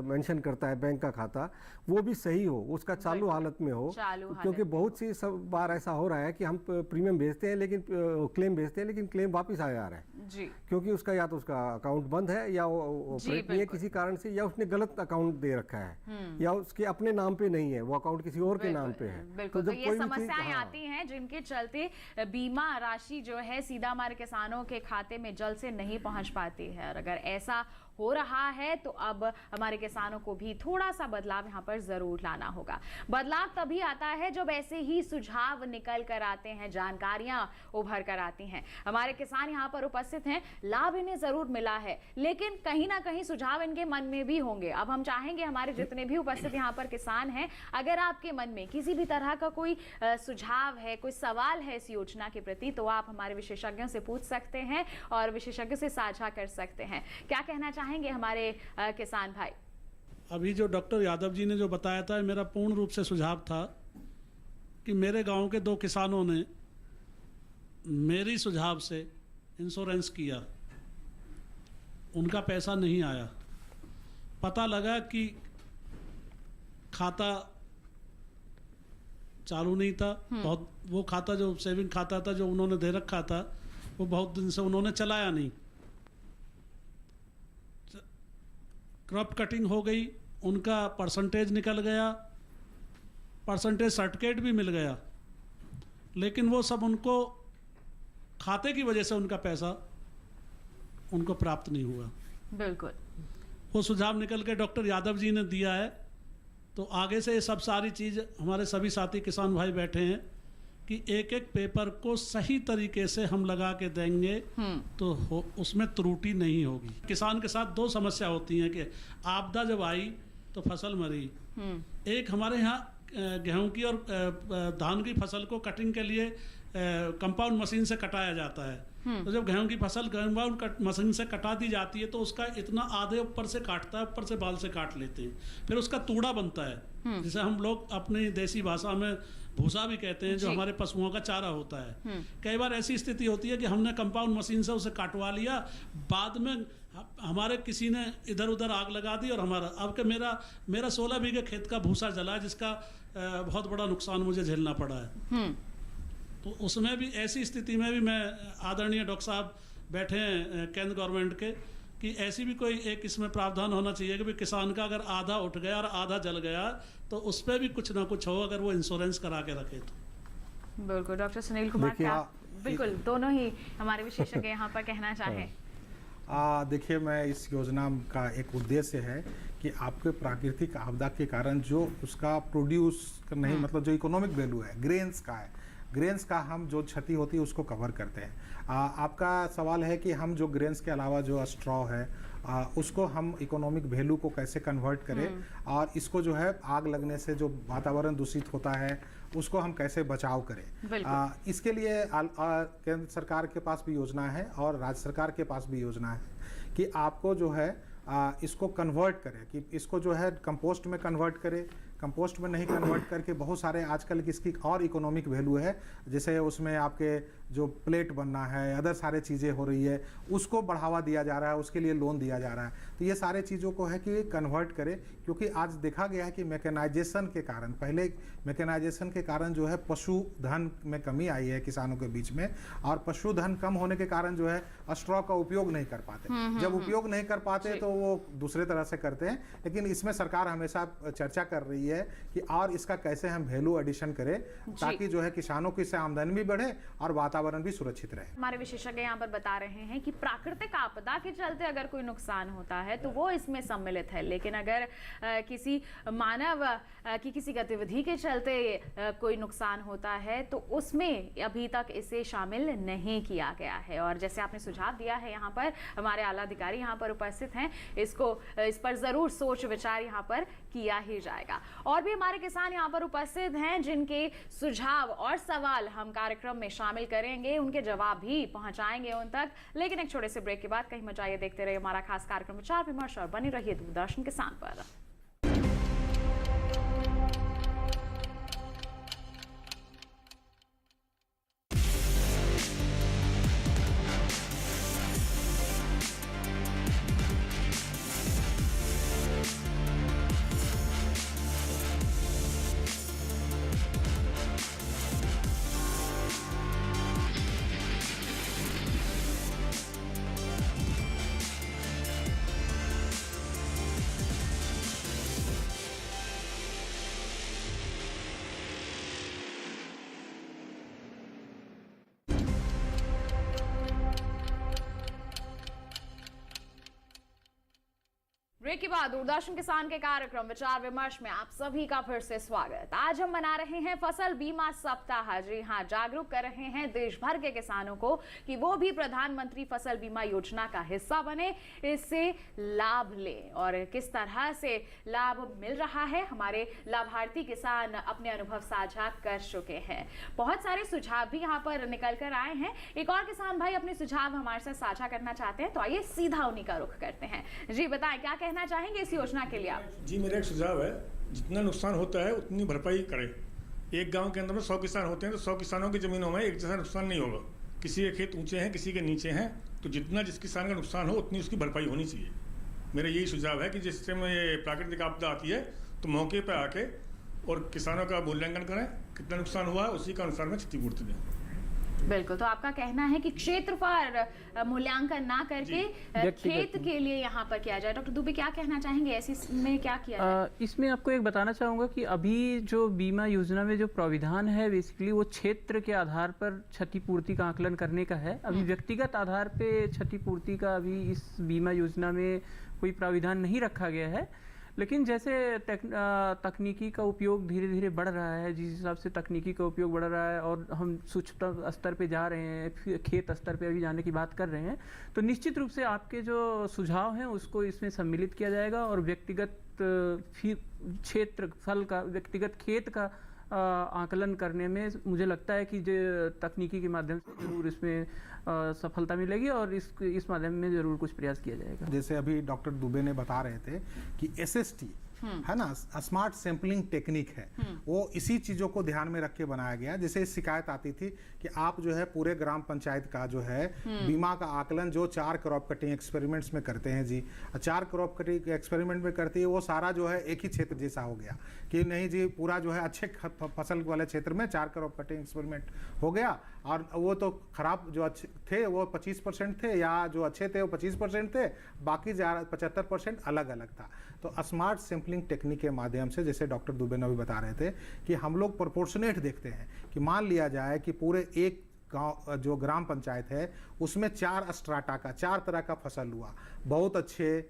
मेंशन करता है बैंक का खाता, वो भी सही हो, उसका चालू हालत में हो, क्योंकि बहुत सी सब बार ऐसा हो रहा है कि हम प्रीमियम भेजते हैं लेकिन क्लेम भेजते हैं लेकिन क्लेम वापस आ जा रहा है जी, क्योंकि उसका या तो उसका अकाउंट बंद है या वो ऑपरेट नहीं है किसी कारण से, या उसने गलत अकाउंट दे रखा है, या उसके अपने नाम पे नहीं है, वो अकाउंट किसी और के नाम पे है। बिल्कुल, तो ये समस्याएं आती हैं जिनके चलते बीमा राशि जो है सीधा हमारे किसानों के खाते में जल्द से नहीं पहुंच पाती है। और अगर ऐसा हो रहा है तो अब हमारे किसानों को भी थोड़ा सा बदलाव यहाँ पर जरूर लाना होगा। बदलाव तभी आता है जब ऐसे ही सुझाव निकल कर आते हैं, जानकारियां उभर कर आती हैं। हमारे किसान यहाँ पर उपस्थित हैं, लाभ इन्हें जरूर मिला है, लेकिन कहीं ना कहीं सुझाव इनके मन में भी होंगे। अब हम चाहेंगे हमारे जितने भी उपस्थित यहाँ पर किसान हैं, अगर आपके मन में किसी भी तरह का कोई सुझाव है, कोई सवाल है इस योजना के प्रति, तो आप हमारे विशेषज्ञों से पूछ सकते हैं और विशेषज्ञों से साझा कर सकते हैं। क्या कहना चाहेंगे हमारे किसान भाई? अभी जो डॉक्टर यादव जी ने जो बताया था, मेरा पूर्ण रूप से सुझाव था कि मेरे गांव के 2 किसानों ने मेरी सुझाव से इंश्योरेंस किया, उनका पैसा नहीं आया। पता लगा कि खाता चालू नहीं था, बहुत वो खाता जो सेविंग खाता था जो उन्होंने दे रखा था वो बहुत दिन से उन्होंने चलाया नहीं। क्रॉप कटिंग हो गई, उनका परसेंटेज निकल गया, परसेंटेज सर्टिफिकेट भी मिल गया, लेकिन वो सब उनको खाते की वजह से उनका पैसा उनको प्राप्त नहीं हुआ। बिल्कुल, वो सुझाव निकल के डॉक्टर यादव जी ने दिया है। तो आगे से ये सब सारी चीज़ हमारे सभी साथी किसान भाई बैठे हैं कि एक एक पेपर को सही तरीके से हम लगा के देंगे तो उसमें त्रुटि नहीं होगी। किसान के साथ 2 समस्या होती हैं कि आपदा जब आई तो फसल मरी। एक हमारे यहाँ गेहूं की और धान की फसल को कटिंग के लिए कंपाउंड मशीन से कटाया जाता है। तो जब गेहूं की फसल कंपाउंड मशीन से कटा दी जाती है तो उसका इतना आधे ऊपर से काटता है, ऊपर से बाल से काट लेते हैं, फिर उसका तूड़ा बनता है जिसे हम लोग अपनी देसी भाषा में भूसा भी कहते हैं, जो हमारे पशुओं का चारा होता है। कई बार ऐसी स्थिति होती है कि हमने कंपाउंड मशीन से उसे काटवा लिया, बाद में हमारे किसी ने इधर उधर आग लगा दी और हमारा अब के मेरा 16 बीघे खेत का भूसा जला, जिसका बहुत बड़ा नुकसान मुझे झेलना पड़ा है। तो उसमें भी ऐसी स्थिति में भी मैं आदरणीय डॉक्टर साहब बैठे हैं केंद्र गवर्नमेंट के कि ऐसी भी कोई एक इसमें प्रावधान होना चाहिए कि किसान का अगर आधा उठ गया और आधा जल गया तो उस पर भी कुछ ना कुछ हो, अगर वो इंश्योरेंस करा के रखे तो। बिल्कुल, डॉक्टर सुनील कुमार, क्या बिल्कुल दोनों ही हमारे विशेषज्ञ यहाँ पर कहना चाहें? देखिए, मैं इस योजना का एक उद्देश्य है कि आपके प्राकृतिक आपदा के कारण जो उसका प्रोड्यूस नहीं, मतलब जो इकोनॉमिक वैल्यू है ग्रेन्स का है, ग्रेन्स का हम जो क्षति होती है उसको कवर करते हैं। आपका सवाल है कि हम जो ग्रेन्स के अलावा जो स्ट्रॉ है उसको हम इकोनॉमिक वैल्यू को कैसे कन्वर्ट करें और इसको जो है आग लगने से जो वातावरण दूषित होता है उसको हम कैसे बचाव करें। इसके लिए केंद्र सरकार के पास भी योजना है और राज्य सरकार के पास भी योजना है कि आपको जो है इसको कन्वर्ट करें, कि इसको जो है कंपोस्ट में कन्वर्ट करें। कंपोस्ट में नहीं कन्वर्ट करके बहुत सारे आजकल इसकी और इकोनॉमिक वैल्यू है, जैसे उसमें आपके जो प्लेट बनना है, अदर सारे चीज़ें हो रही है, उसको बढ़ावा दिया जा रहा है, उसके लिए लोन दिया जा रहा है। तो ये सारे चीज़ों को है कि कन्वर्ट करें, क्योंकि आज देखा गया है कि मैकेनाइजेशन के कारण, पहले मैकेनाइजेशन के कारण जो है पशुधन में कमी आई है किसानों के बीच में, और पशुधन कम होने के कारण जो है स्ट्रॉ का उपयोग नहीं कर पाते। जब उपयोग नहीं कर पाते तो वो दूसरे तरह से करते हैं, लेकिन इसमें सरकार हमेशा चर्चा कर रही है कि और इसका कैसे हम वैल्यू एडिशन करें ताकि जो है किसानों की से आमदनी भी बढ़े और वातावरण भी सुरक्षित रहे। हमारे विशेषज्ञ यहाँ पर बता रहे हैं कि प्राकृतिक आपदा के चलते अगर कोई नुकसान होता है तो वो इसमें सम्मिलित है, लेकिन अगर किसी मानव की किसी गतिविधि के चलते कोई नुकसान होता है तो उसमें अभी तक इसे शामिल नहीं किया गया है। और जैसे आपने सुझाव दिया है, यहाँ पर हमारे आला अधिकारी यहाँ पर उपस्थित हैं, इस पर जरूर सोच विचार यहाँ पर किया ही जाएगा। और भी हमारे किसान यहाँ पर उपस्थित हैं जिनके सुझाव और सवाल हम कार्यक्रम में शामिल करेंगे, उनके जवाब भी पहुंचाएंगे उन तक। लेकिन एक छोटे से ब्रेक के बाद कहीं मत जाइए, देखते रहिए हमारा खास कार्यक्रम विचार विमर्श और बने रहिए दूरदर्शन किसान पर। ब्रेक के बाद दूरदर्शन किसान के कार्यक्रम विचार विमर्श में आप सभी का फिर से स्वागत। आज हम मना रहे हैं फसल बीमा सप्ताह। जी हाँ, जागरूक कर रहे हैं देश भर के किसानों को कि वो भी प्रधानमंत्री फसल बीमा योजना का हिस्सा बने, इससे लाभ लें। और किस तरह से लाभ मिल रहा है, हमारे लाभार्थी किसान अपने अनुभव साझा कर चुके हैं। बहुत सारे सुझाव भी यहाँ पर निकल कर आए हैं। एक और किसान भाई अपने सुझाव हमारे साथ साझा करना चाहते हैं, तो आइए सीधा उन्हीं का रुख करते हैं। जी बताएं, क्या कहना चाहेंगे इस योजना के लिए आप? जी, मेरा एक सुझाव है, जितना नुकसान होता है उतनी भरपाई करें। एक गांव के अंदर में 100 किसान होते हैं, तो 100 किसानों की जमीनों में एक जैसा नुकसान नहीं होगा। किसी के खेत ऊंचे हैं, किसी के नीचे हैं, तो जितना जिस किसान का नुकसान हो उतनी उसकी भरपाई होनी चाहिए। मेरा यही सुझाव है कि जिस समय ये प्राकृतिक आपदा आती है तो मौके पर आके और किसानों का मूल्यांकन करें, कितना नुकसान हुआ है उसी के अनुसार में क्षतिपूर्ति दें। बिल्कुल, तो आपका कहना है कि क्षेत्रफल मूल्यांकन ना करके खेत के लिए यहाँ पर किया जाए। डॉक्टर दुबे क्या कहना चाहेंगे, ऐसी में क्या किया जाए? इसमें आपको एक बताना चाहूँगा कि अभी जो बीमा योजना में जो प्राविधान है बेसिकली वो क्षेत्र के आधार पर क्षतिपूर्ति का आकलन करने का है। अभी व्यक्तिगत आधार पे क्षतिपूर्ति का अभी इस बीमा योजना में कोई प्राविधान नहीं रखा गया है। लेकिन जैसे तकनीकी का उपयोग धीरे धीरे बढ़ रहा है, जिस हिसाब से तकनीकी का उपयोग बढ़ रहा है और हम सूक्ष्म स्तर पे जा रहे हैं, खेत स्तर पे अभी जाने की बात कर रहे हैं, तो निश्चित रूप से आपके जो सुझाव हैं उसको इसमें सम्मिलित किया जाएगा और व्यक्तिगत क्षेत्रफल का, व्यक्तिगत खेत का आकलन करने में मुझे लगता है कि जो तकनीकी के माध्यम से जरूर इसमें सफलता मिलेगी और इस माध्यम में जरूर कुछ प्रयास किया जाएगा। जैसे अभी डॉक्टर दुबे ने बता रहे थे कि SST है ना, स्मार्ट सैंपलिंग टेक्निक है, वो इसी चीज़ों को ध्यान में रख के बनाया गया। जैसे शिकायत आती थी कि आप जो है पूरे ग्राम पंचायत का जो है बीमा का आकलन जो 4 क्रॉप कटिंग एक्सपेरिमेंट्स में करते हैं जी, 4 क्रॉप कटिंग एक्सपेरिमेंट में करती है, वो सारा जो है एक ही क्षेत्र जैसा हो गया कि नहीं जी, पूरा जो है अच्छे फसल वाले क्षेत्र में 4 क्रॉप कटिंग एक्सपेरिमेंट हो गया और वो तो खराब जो अच्छे थे वो 25% थे, या जो अच्छे थे वो 25% थे, बाकी 75% अलग अलग था। तो स्मार्ट सैंपलिंग टेक्निक के माध्यम से, जैसे डॉक्टर दुबे ने भी बता रहे थे कि हम लोग प्रोपोर्शनेट देखते हैं कि मान लिया जाए कि पूरे एक गांव जो ग्राम पंचायत है उसमें 4 स्ट्राटा का 4 तरह का फसल हुआ, बहुत अच्छे,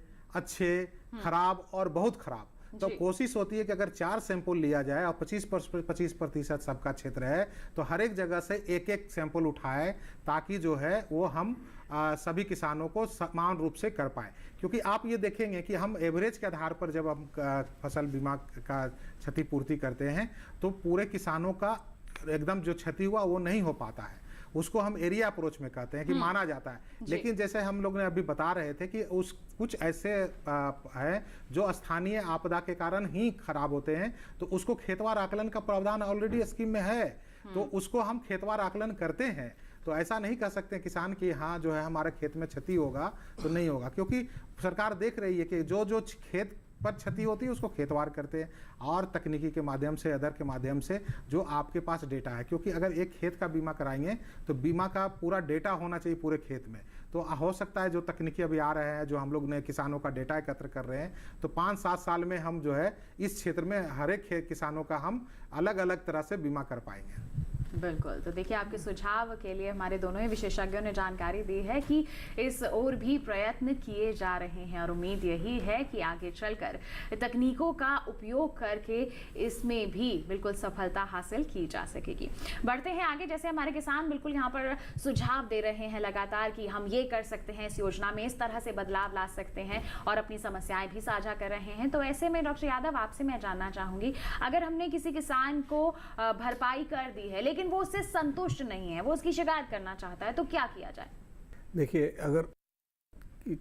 खराब और बहुत खराब। तो कोशिश होती है कि अगर 4 सैंपल लिया जाए और 25% सबका क्षेत्र है तो हर एक जगह से एक सैंपल उठाए, ताकि जो है वो हम सभी किसानों को समान रूप से कर पाए। क्योंकि आप ये देखेंगे कि हम एवरेज के आधार पर जब हम फसल बीमा का क्षतिपूर्ति करते हैं तो पूरे किसानों का एकदम जो क्षति हुआ वो नहीं हो पाता है, उसको हम एरिया अप्रोच में कहते हैं कि माना जाता है। लेकिन जैसे हम लोग ने अभी बता रहे थे कि उस कुछ ऐसे हैं जो स्थानीय आपदा के कारण ही खराब होते हैं, तो उसको खेतवार आकलन का प्रावधान ऑलरेडी स्कीम में है, तो उसको हम खेतवार आकलन करते हैं। तो ऐसा नहीं कह सकते किसान कि हाँ जो है हमारे खेत में क्षति होगा तो नहीं होगा, क्योंकि सरकार देख रही है कि जो खेत पर क्षति होती है उसको खेतवार करते हैं और तकनीकी के माध्यम से, अदर के माध्यम से जो आपके पास डेटा है। क्योंकि अगर एक खेत का बीमा कराएंगे तो बीमा का पूरा डेटा होना चाहिए पूरे खेत में। तो हो सकता है जो तकनीकी अभी आ रहे हैं, जो हम लोग ने किसानों का डेटा एकत्र कर रहे हैं, तो 5-7 साल में हम जो है इस क्षेत्र में हर एक किसानों का हम अलग अलग तरह से बीमा कर पाएंगे। बिल्कुल, तो देखिए आपके सुझाव के लिए हमारे दोनों ही विशेषज्ञों ने जानकारी दी है कि इस ओर भी प्रयत्न किए जा रहे हैं और उम्मीद यही है कि आगे चलकर तकनीकों का उपयोग करके इसमें भी बिल्कुल सफलता हासिल की जा सकेगी। बढ़ते हैं आगे, जैसे हमारे किसान बिल्कुल यहाँ पर सुझाव दे रहे हैं लगातार कि हम ये कर सकते हैं, इस योजना में इस तरह से बदलाव ला सकते हैं और अपनी समस्याएं भी साझा कर रहे हैं। तो ऐसे में डॉक्टर यादव आपसे मैं जानना चाहूंगी, अगर हमने किसी किसान को भरपाई कर दी है लेकिन वो उससे संतुष्ट नहीं है, वो उसकी शिकायत करना चाहता है, तो क्या किया जाए? देखिए, अगर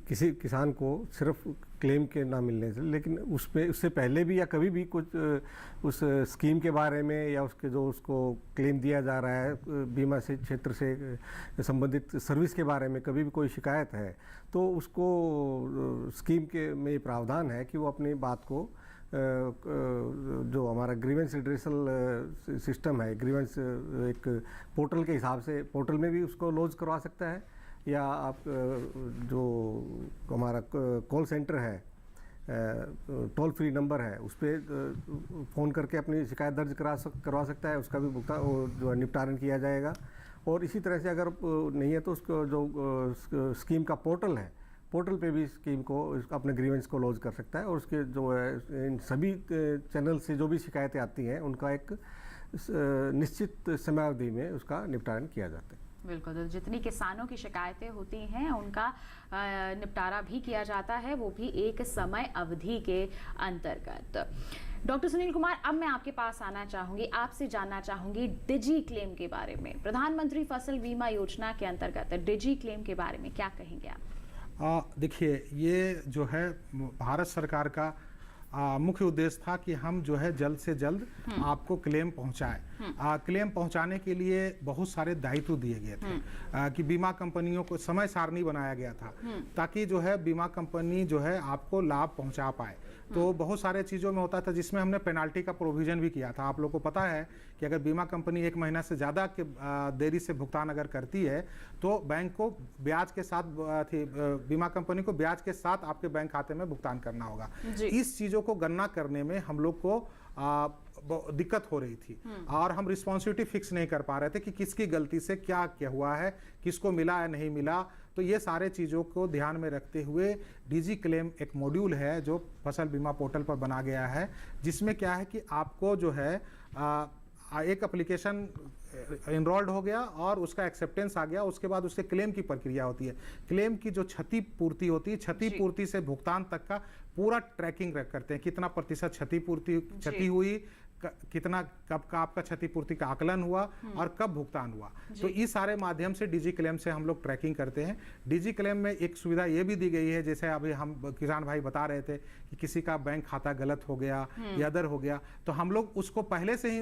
किसी किसान को सिर्फ क्लेम के ना मिलने से, लेकिन उससे पहले भी या कभी भी कुछ उस स्कीम के बारे में या उसको क्लेम दिया जा रहा है बीमा से क्षेत्र से संबंधित सर्विस के बारे में कभी भी कोई शिकायत है, तो उसको स्कीम के में प्रावधान है कि वो अपनी बात को जो हमारा ग्रीवेंस रिड्रेसल सिस्टम है, ग्रीवेंस एक पोर्टल के हिसाब से पोर्टल में भी उसको लॉन्च करवा सकता है, या आप जो हमारा कॉल सेंटर है, टोल फ्री नंबर है, उस पर फ़ोन करके अपनी शिकायत दर्ज करवा सकता है, उसका भी भुगतान जो निपटारण किया जाएगा। और इसी तरह से अगर नहीं है तो उसको जो स्कीम का पोर्टल है पोर्टल पे भी स्कीम को अपने ग्रीवेंस को लॉन्च कर सकता है और उसके जो है इन सभी चैनल से जो भी शिकायतें आती हैं उनका एक निश्चित समयावधि में उसका निपटान किया जाता है। बिल्कुल, तो जितनी किसानों की शिकायतें होती हैं उनका निपटारा भी किया जाता है, वो भी एक समय अवधि के अंतर्गत। डॉक्टर सुनील कुमार, अब मैं आपके पास आना चाहूंगी, आपसे जानना चाहूंगी डिजी क्लेम के बारे में। प्रधानमंत्री फसल बीमा योजना के अंतर्गत डिजी क्लेम के बारे में क्या कहेंगे आप? देखिए, ये जो है भारत सरकार का मुख्य उद्देश्य था कि हम जो है जल्द से जल्द आपको क्लेम पहुंचाएं। क्लेम पहुंचाने के लिए बहुत सारे दायित्व दिए गए थे कि बीमा कंपनियों को समय सारणी बनाया गया था ताकि जो है बीमा कंपनी जो है आपको लाभ पहुंचा पाए। तो बहुत सारे चीज़ों में होता था जिसमें हमने पेनाल्टी का प्रोविज़न भी किया था। आप लोगों को पता है कि अगर बीमा कंपनी 1 महीना से ज़्यादा के देरी से भुगतान अगर करती है तो बैंक को ब्याज के साथ बीमा कंपनी को ब्याज के साथ आपके बैंक खाते में भुगतान करना होगा। इस चीज़ों को गणना करने में हम लोग को दिक्कत हो रही थी और हम रिस्पॉन्सिबिलिटी फिक्स नहीं कर पा रहे थे कि किसकी गलती से क्या क्या हुआ है, किसको मिला या नहीं मिला। तो ये सारे चीज़ों को ध्यान में रखते हुए डिजी क्लेम एक मॉड्यूल है जो फसल बीमा पोर्टल पर बना गया है, जिसमें क्या है कि आपको जो है एक एप्लीकेशन इनरोल्ड हो गया और उसका एक्सेप्टेंस आ गया, उसके बाद उसके क्लेम की प्रक्रिया होती है। क्लेम की जो क्षतिपूर्ति होती है, क्षतिपूर्ति से भुगतान तक का पूरा ट्रैकिंग करते हैं, कितना प्रतिशत क्षति हुई, कितना कब का आपका क्षतिपूर्ति का आकलन हुआ और कब भुगतान हुआ। तो इस सारे माध्यम से डिजी क्लेम से हम लोग ट्रैकिंग करते हैं। डिजी क्लेम में एक सुविधा ये भी दी गई है, जैसे अभी हम किसान भाई बता रहे थे कि किसी का बैंक खाता गलत हो गया या अदर हो गया, तो हम लोग उसको पहले से ही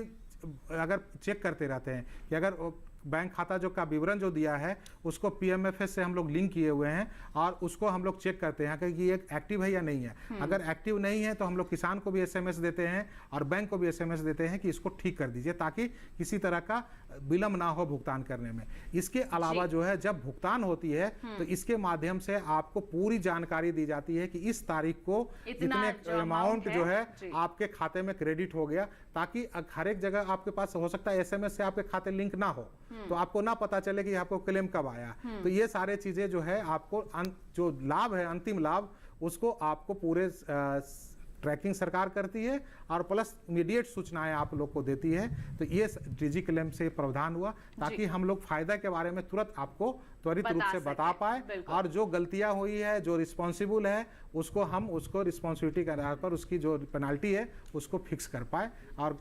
अगर चेक करते रहते हैं कि अगर बैंक खाता जो का विवरण जो दिया है उसको PMFS से हम लोग लिंक किए हुए हैं और उसको हम लोग चेक करते हैं कि ये एक्टिव है या नहीं है। अगर एक्टिव नहीं है तो हम लोग किसान को भी SMS देते हैं और बैंक को भी SMS देते हैं कि इसको ठीक कर दीजिए ताकि किसी तरह का विलंब ना हो भुगतान करने में। इसके अलावा जो है जब भुगतान होती है तो इसके माध्यम से आपको पूरी जानकारी दी जाती है कि इस तारीख को इतने अमाउंट जो है आपके खाते में क्रेडिट हो गया, ताकि हर एक जगह आपके पास हो सकता है SMS से आपके खाते लिंक ना हो तो आपको ना पता चले कि आपको क्लेम कब आया। तो ये सारे चीजें जो है आपको जो लाभ है अंतिम लाभ उसको आपको पूरे ट्रैकिंग सरकार करती है और प्लस इमीडिएट सूचनाएं आप लोग को देती है। तो ये डिजी क्लेम से प्रावधान हुआ ताकि हम लोग फायदा के बारे में तुरंत आपको त्वरित रूप से बता पाए और जो गलतियां हुई है, जो रिस्पॉन्सिबल है, उसको रिस्पॉन्सिबिलिटी के आधार पर उसकी जो पेनाल्टी है उसको फिक्स कर पाए और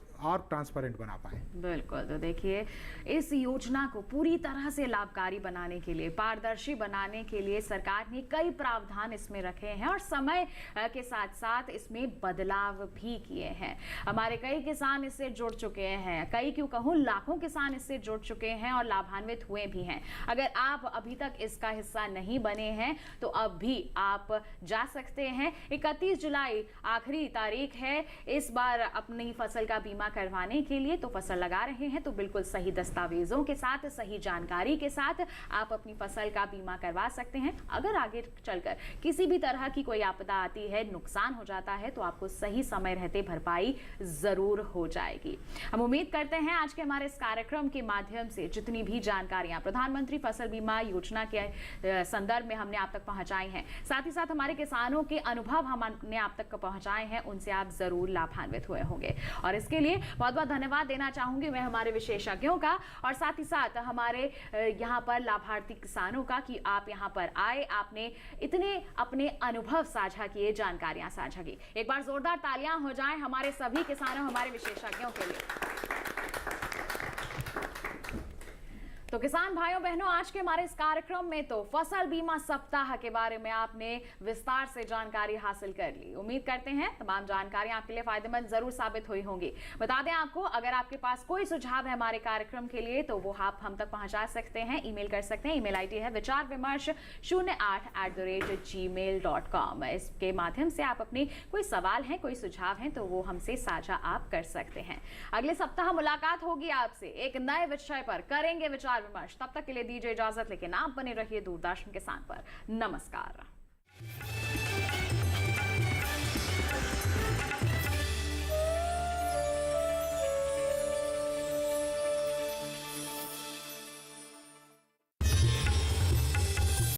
ट्रांसपेरेंट बना पाए। बिल्कुल, तो देखिए इस योजना को पूरी तरह से लाभकारी बनाने के लिए, पारदर्शी बनाने के लिए सरकार ने कई प्रावधान इसमें रखे हैं और समय के साथ साथ इसमें बदलाव भी किए हैं। हमारे कई किसान इससे जुड़ चुके हैं, कई क्यों कहूँ लाखों किसान इससे जुड़ चुके हैं और लाभान्वित हुए भी हैं। अगर आप अभी तक इसका हिस्सा नहीं बने हैं तो अब भी आप जा सकते हैं। 31 जुलाई आखिरी तारीख है इस बार अपनी फसल का बीमा करवाने के लिए। तो फसल लगा रहे हैं तो बिल्कुल सही दस्तावेजों के साथ, सही जानकारी के साथ आप अपनी फसल का बीमा करवा सकते हैं। अगर आगे चलकर किसी भी तरह की कोई आपदा आती है, नुकसान हो जाता है तो आपको सही समय रहते भरपाई जरूर हो जाएगी। हम उम्मीद करते हैं आज के हमारे इस कार्यक्रम के माध्यम से जितनी भी जानकारियां प्रधानमंत्री फसल बीमा योजना के संदर्भ में हमने आप तक पहुंचाई हैं, साथ ही साथ हमारे किसानों के अनुभव हमने आप तक पहुंचाए हैं, उनसे आप जरूर लाभान्वित हुए होंगे। और इसके लिए बहुत बहुत धन्यवाद देना चाहूंगी मैं हमारे विशेषज्ञों का और साथ ही साथ हमारे यहाँ पर लाभार्थी किसानों का कि आप यहाँ पर आए, आपने इतने अपने अनुभव साझा किए, जानकारियां साझा की। एक बार जोरदार तालियां हो जाएं हमारे सभी किसानों, हमारे विशेषज्ञों के लिए। तो किसान भाइयों बहनों, आज के हमारे इस कार्यक्रम में तो फसल बीमा सप्ताह के बारे में आपने विस्तार से जानकारी हासिल कर ली। उम्मीद करते हैं तमाम जानकारी आपके लिए फायदेमंद जरूर साबित हुई होंगी। बता दें आपको, अगर आपके पास कोई सुझाव है हमारे कार्यक्रम के लिए तो वो आप हम तक पहुंचा सकते हैं, ईमेल कर सकते हैं। ईमेल आईडी है vicharvimarsh08@gmail.com। इसके माध्यम से आप अपने कोई सवाल हैं, कोई सुझाव हैं तो वो हमसे साझा आप कर सकते हैं। अगले सप्ताह मुलाकात होगी आपसे एक नए विषय पर, करेंगे विचार विमर्श। तब तक के लिए दीजिए इजाजत, लेकिन आप बने रहिए दूरदर्शन किसान पर। नमस्कार।